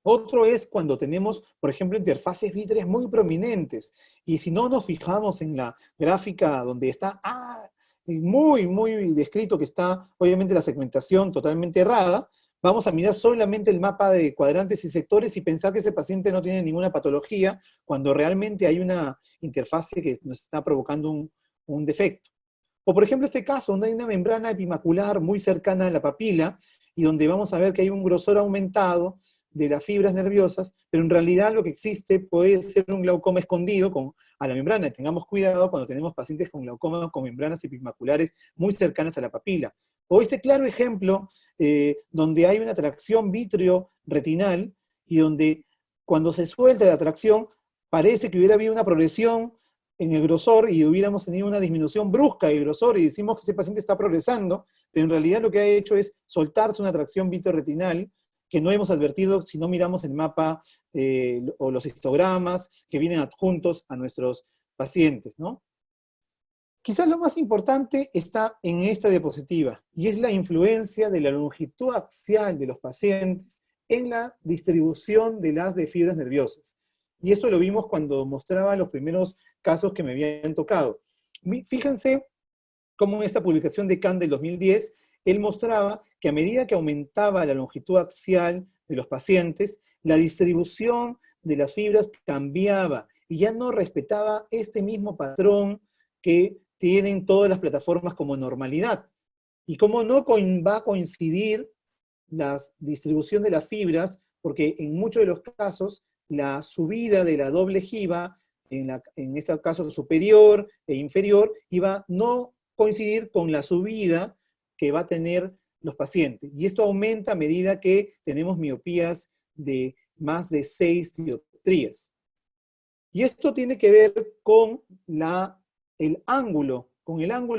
Otro es cuando tenemos, por ejemplo, interfaces vítreas muy prominentes, y si no nos fijamos en la gráfica donde está muy descrito que está, obviamente, la segmentación totalmente errada, vamos a mirar solamente el mapa de cuadrantes y sectores y pensar que ese paciente no tiene ninguna patología, cuando realmente hay una interfase que nos está provocando un defecto. O por ejemplo este caso, donde hay una membrana epimacular muy cercana a la papila, y donde vamos a ver que hay un grosor aumentado de las fibras nerviosas, pero en realidad lo que existe puede ser un glaucoma escondido a la membrana. Tengamos cuidado cuando tenemos pacientes con glaucoma con membranas epimaculares muy cercanas a la papila. O este claro ejemplo, donde hay una tracción vítreo-retinal, y donde cuando se suelta la tracción, parece que hubiera habido una progresión en el grosor y hubiéramos tenido una disminución brusca del grosor, y decimos que ese paciente está progresando, pero en realidad lo que ha hecho es soltarse una tracción vítreo-retinal, que no hemos advertido si no miramos el mapa o los histogramas que vienen adjuntos a nuestros pacientes, ¿no? Quizás lo más importante está en esta diapositiva, y es la influencia de la longitud axial de los pacientes en la distribución de las fibras nerviosas. Y eso lo vimos cuando mostraba los primeros casos que me habían tocado. Fíjense cómo en esta publicación de Kahn del 2010, él mostraba que a medida que aumentaba la longitud axial de los pacientes, la distribución de las fibras cambiaba y ya no respetaba este mismo patrón que tienen todas las plataformas como normalidad. Y cómo no va a coincidir la distribución de las fibras, porque en muchos de los casos la subida de la doble jiba, en este caso superior e inferior, iba no coincidir con la subida que va a tener los pacientes. Y esto aumenta a medida que tenemos miopías de más de 6 dioptrías. Y esto tiene que ver con el ángulo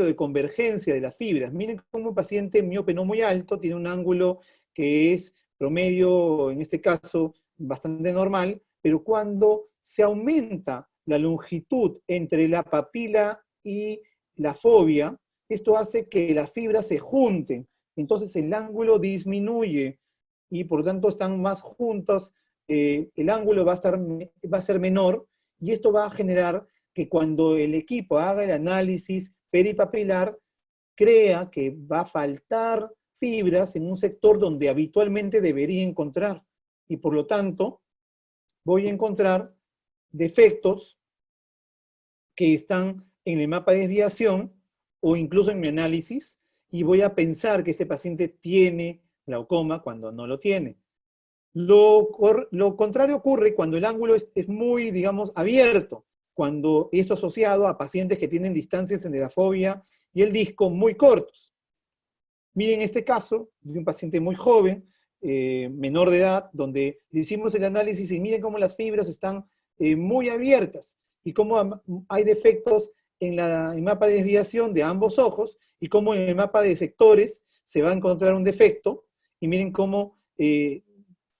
de convergencia de las fibras. Miren cómo un paciente miope no muy alto tiene un ángulo que es promedio, en este caso, bastante normal, pero cuando se aumenta la longitud entre la papila y la fovea, esto hace que las fibras se junten, entonces el ángulo disminuye, y por lo tanto están más juntos, el ángulo va a ser menor, y esto va a generar que cuando el equipo haga el análisis peripapilar, crea que va a faltar fibras en un sector donde habitualmente debería encontrar, y por lo tanto voy a encontrar defectos que están en el mapa de desviación o incluso en mi análisis, y voy a pensar que este paciente tiene glaucoma cuando no lo tiene. Lo contrario ocurre cuando el ángulo es muy, digamos, abierto, cuando esto es asociado a pacientes que tienen distancias entre la fovea y el disco muy cortos. Miren este caso de un paciente muy joven, menor de edad, donde hicimos el análisis y miren cómo las fibras están muy abiertas y cómo hay defectos en el mapa de desviación de ambos ojos, y cómo en el mapa de sectores se va a encontrar un defecto, y miren cómo,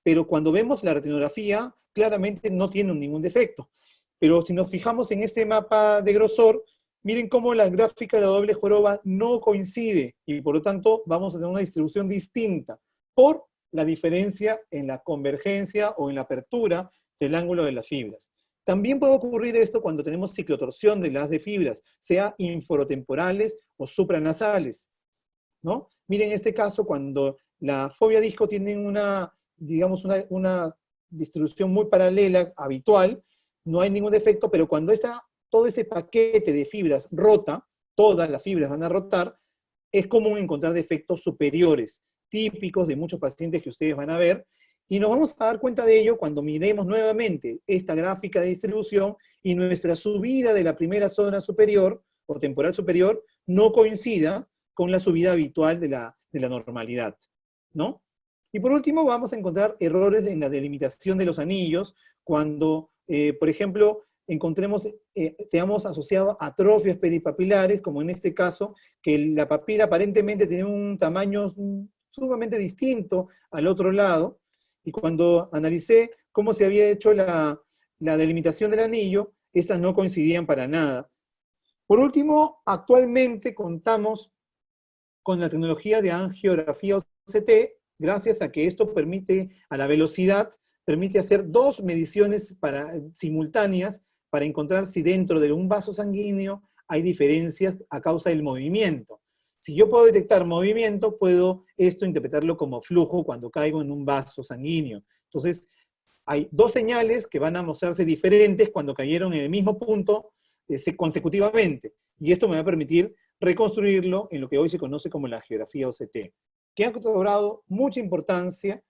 pero cuando vemos la retinografía, claramente no tiene ningún defecto. Pero si nos fijamos en este mapa de grosor, miren cómo la gráfica de la doble joroba no coincide, y por lo tanto vamos a tener una distribución distinta por la diferencia en la convergencia o en la apertura del ángulo de las fibras. También puede ocurrir esto cuando tenemos ciclotorsión de las fibras, sea inforotemporales o supranasales. ¿no? Miren, en este caso, cuando la fobia disco tiene una, digamos, una distribución muy paralela, habitual, no hay ningún defecto, pero cuando todo este paquete de fibras rota, todas las fibras van a rotar, es común encontrar defectos superiores, típicos de muchos pacientes que ustedes van a ver, y nos vamos a dar cuenta de ello cuando miremos nuevamente esta gráfica de distribución y nuestra subida de la primera zona superior, o temporal superior, no coincida con la subida habitual de la normalidad, ¿no? Y por último vamos a encontrar errores en la delimitación de los anillos, cuando, por ejemplo, tengamos asociado atrofias peripapilares, como en este caso, que la papila aparentemente tiene un tamaño sumamente distinto al otro lado, y cuando analicé cómo se había hecho la delimitación del anillo, estas no coincidían para nada. Por último, actualmente contamos con la tecnología de angiografía OCT, gracias a que esto permite, a la velocidad, permite hacer dos mediciones simultáneas para encontrar si dentro de un vaso sanguíneo hay diferencias a causa del movimiento. Si yo puedo detectar movimiento, puedo esto interpretarlo como flujo cuando caigo en un vaso sanguíneo. Entonces, hay dos señales que van a mostrarse diferentes cuando cayeron en el mismo punto consecutivamente. Y esto me va a permitir reconstruirlo en lo que hoy se conoce como la geografía OCT, que ha cobrado mucha importancia,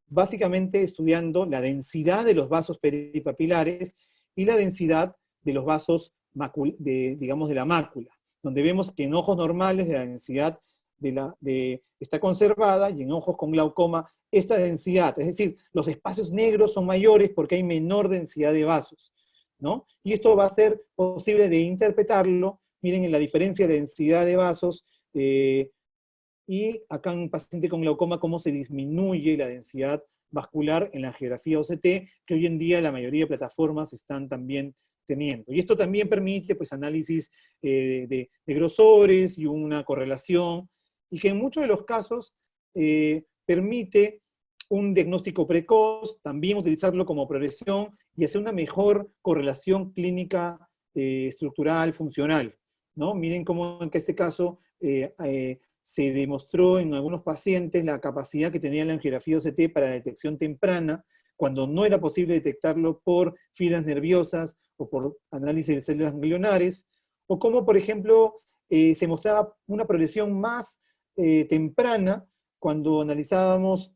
básicamente estudiando la densidad de los vasos peripapilares y la densidad de los vasos, digamos, de la mácula, donde vemos que en ojos normales la densidad está conservada, y en ojos con glaucoma esta densidad, es decir, los espacios negros son mayores porque hay menor densidad de vasos, ¿no? Y esto va a ser posible de interpretarlo, miren en la diferencia de densidad de vasos, y acá en un paciente con glaucoma cómo se disminuye la densidad vascular en la geografía OCT, que hoy en día la mayoría de plataformas están también teniendo. Y esto también permite pues, análisis de grosores y una correlación, y que en muchos de los casos permite un diagnóstico precoz, también utilizarlo como progresión y hacer una mejor correlación clínica estructural, funcional, ¿no? Miren cómo en este caso se demostró en algunos pacientes la capacidad que tenía la angiografía OCT para la detección temprana, cuando no era posible detectarlo por fibras nerviosas o por análisis de células ganglionares, o como, por ejemplo, se mostraba una progresión más temprana cuando analizábamos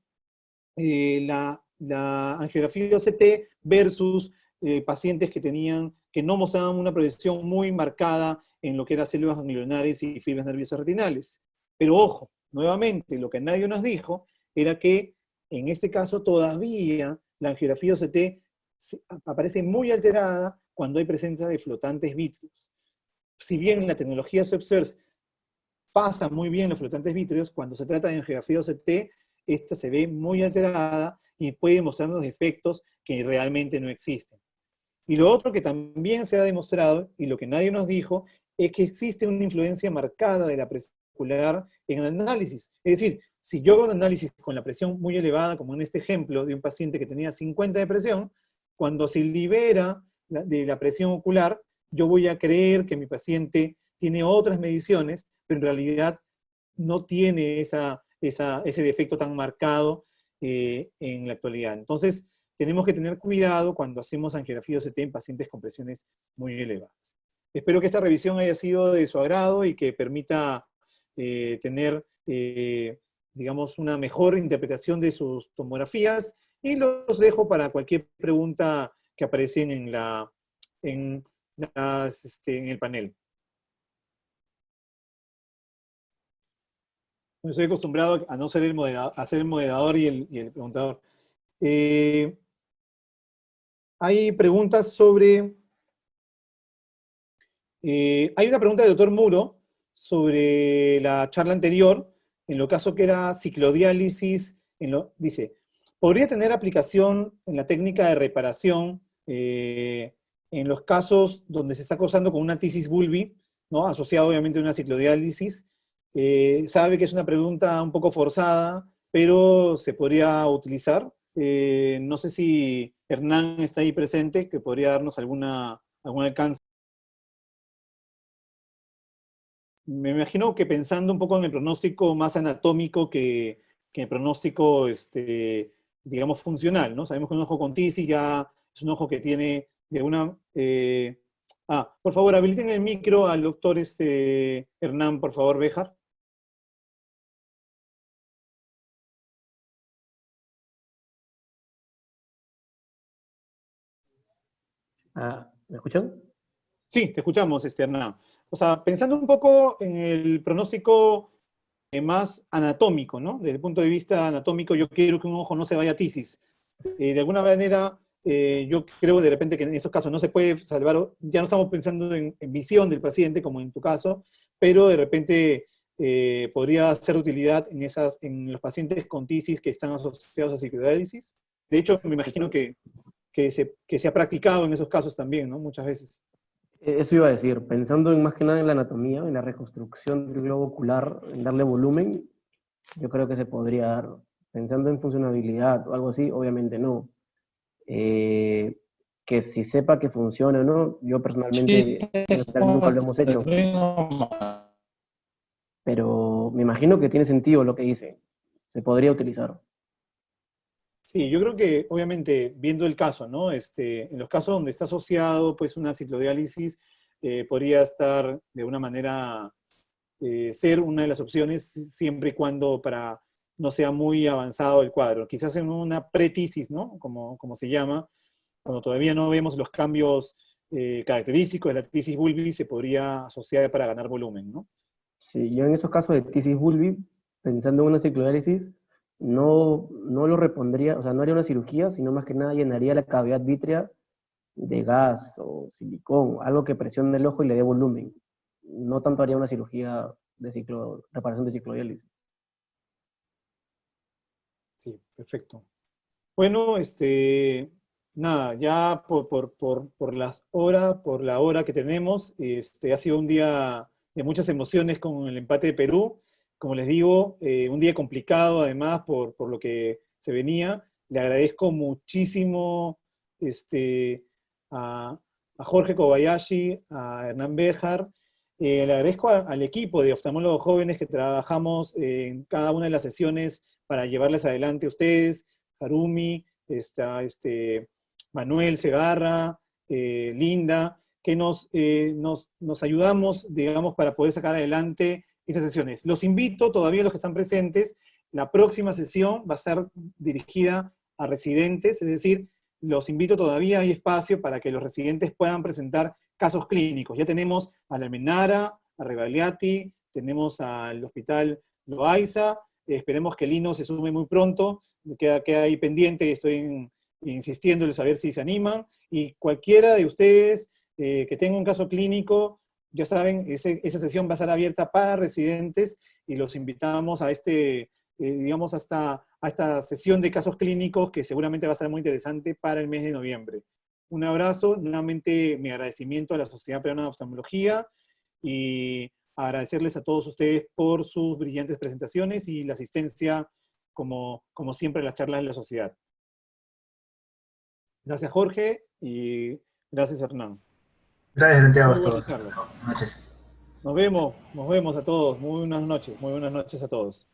la angiografía OCT versus pacientes que no mostraban una progresión muy marcada en lo que eran células ganglionares y fibras nerviosas retinales. Pero ojo, nuevamente, lo que nadie nos dijo era que en este caso todavía la angiografía OCT aparece muy alterada cuando hay presencia de flotantes vítreos. Si bien la tecnología SEPSERS pasa muy bien los flotantes vítreos, cuando se trata de angiografía OCT, esta se ve muy alterada y puede mostrarnos defectos que realmente no existen. Y lo otro que también se ha demostrado, y lo que nadie nos dijo, es que existe una influencia marcada de la presión vascular en el análisis. Es decir, si yo hago un análisis con la presión muy elevada, como en este ejemplo de un paciente que tenía 50 de presión, cuando se libera de la presión ocular, yo voy a creer que mi paciente tiene otras mediciones, pero en realidad no tiene ese defecto tan marcado en la actualidad. Entonces, tenemos que tener cuidado cuando hacemos angiografía OCT en pacientes con presiones muy elevadas. Espero que esta revisión haya sido de su agrado y que permita tener, digamos, una mejor interpretación de sus tomografías, y los dejo para cualquier pregunta que aparecen en el panel. No estoy acostumbrado a no ser el moderador, a ser el moderador y el preguntador. Hay preguntas sobre... hay una pregunta del doctor Muro sobre la charla anterior, en lo caso que era ciclodiálisis, dice, ¿podría tener aplicación en la técnica de reparación en los casos donde se está causando con una tisis bulbi, ¿no? Asociado obviamente a una ciclodiálisis? Sabe que es una pregunta un poco forzada, pero se podría utilizar. No sé si Hernán está ahí presente, que podría darnos algún alcance. me imagino que pensando un poco en el pronóstico más anatómico que el pronóstico, digamos, funcional, ¿no? Sabemos que un ojo con tisis ya es un ojo que tiene de una... por favor, habiliten el micro al doctor Hernán, por favor, Béjar. ¿Me escuchan? Sí, te escuchamos, Hernán. O sea, pensando un poco en el pronóstico más anatómico, ¿no? Desde el punto de vista anatómico, yo quiero que un ojo no se vaya a tisis. De alguna manera, yo creo de repente que en esos casos no se puede salvar, ya no estamos pensando en visión del paciente, como en tu caso, pero de repente podría ser de utilidad en los pacientes con tisis que están asociados a ciclodiálisis. De hecho, me imagino que se ha practicado en esos casos también, ¿no? Muchas veces. Eso iba a decir, pensando en más que nada en la anatomía, en la reconstrucción del globo ocular, en darle volumen, yo creo que se podría dar. Pensando en funcionabilidad o algo así, obviamente no. Que si sepa que funciona o no, yo personalmente en el hospital nunca lo hemos hecho. Pero me imagino que tiene sentido lo que dice. Se podría utilizar. Sí, yo creo que obviamente viendo el caso, ¿no? En los casos donde está asociado pues una ciclodiálisis, podría estar de una manera, ser una de las opciones siempre y cuando no sea muy avanzado el cuadro. Quizás en una pretisis, ¿no? Como se llama, cuando todavía no vemos los cambios característicos de la tisis bulbi, se podría asociar para ganar volumen, ¿no? Sí, yo en esos casos de tisis bulbi, pensando en una ciclodiálisis, no lo repondría, o sea, no haría una cirugía, sino más que nada llenaría la cavidad vítrea de gas o silicón, algo que presione el ojo y le dé volumen. No tanto haría una cirugía de reparación de ciclodiálisis. Sí, perfecto. Bueno, nada, ya por la hora que tenemos, ha sido un día de muchas emociones con el empate de Perú. Como les digo, un día complicado además por lo que se venía. Le agradezco muchísimo a, a Jorge Kobayashi, a Hernán Béjar. Le agradezco al equipo de oftalmólogos jóvenes que trabajamos en cada una de las sesiones para llevarles adelante a ustedes. Harumi, está Manuel Segarra, Linda, que nos ayudamos, digamos, para poder sacar adelante esas sesiones. Los invito, todavía los que están presentes, la próxima sesión va a ser dirigida a residentes, es decir, los invito todavía, hay espacio para que los residentes puedan presentar casos clínicos. Ya tenemos a la Almenara, a Rebagliati, tenemos al Hospital Loaiza, esperemos que Lino se sume muy pronto, queda ahí pendiente y estoy insistiéndoles a ver si se animan, y cualquiera de ustedes que tenga un caso clínico, ya saben, esa sesión va a estar abierta para residentes y los invitamos a digamos, a esta sesión de casos clínicos que seguramente va a ser muy interesante para el mes de noviembre. Un abrazo, nuevamente mi agradecimiento a la Sociedad Peruana de Oftalmología y agradecerles a todos ustedes por sus brillantes presentaciones y la asistencia, como siempre, a las charlas de la sociedad. Gracias, Jorge, y gracias, Hernán. Gracias, Santiago, Muy a buenas todos. charlas. Buenas noches. Nos vemos a todos. Muy buenas noches a todos.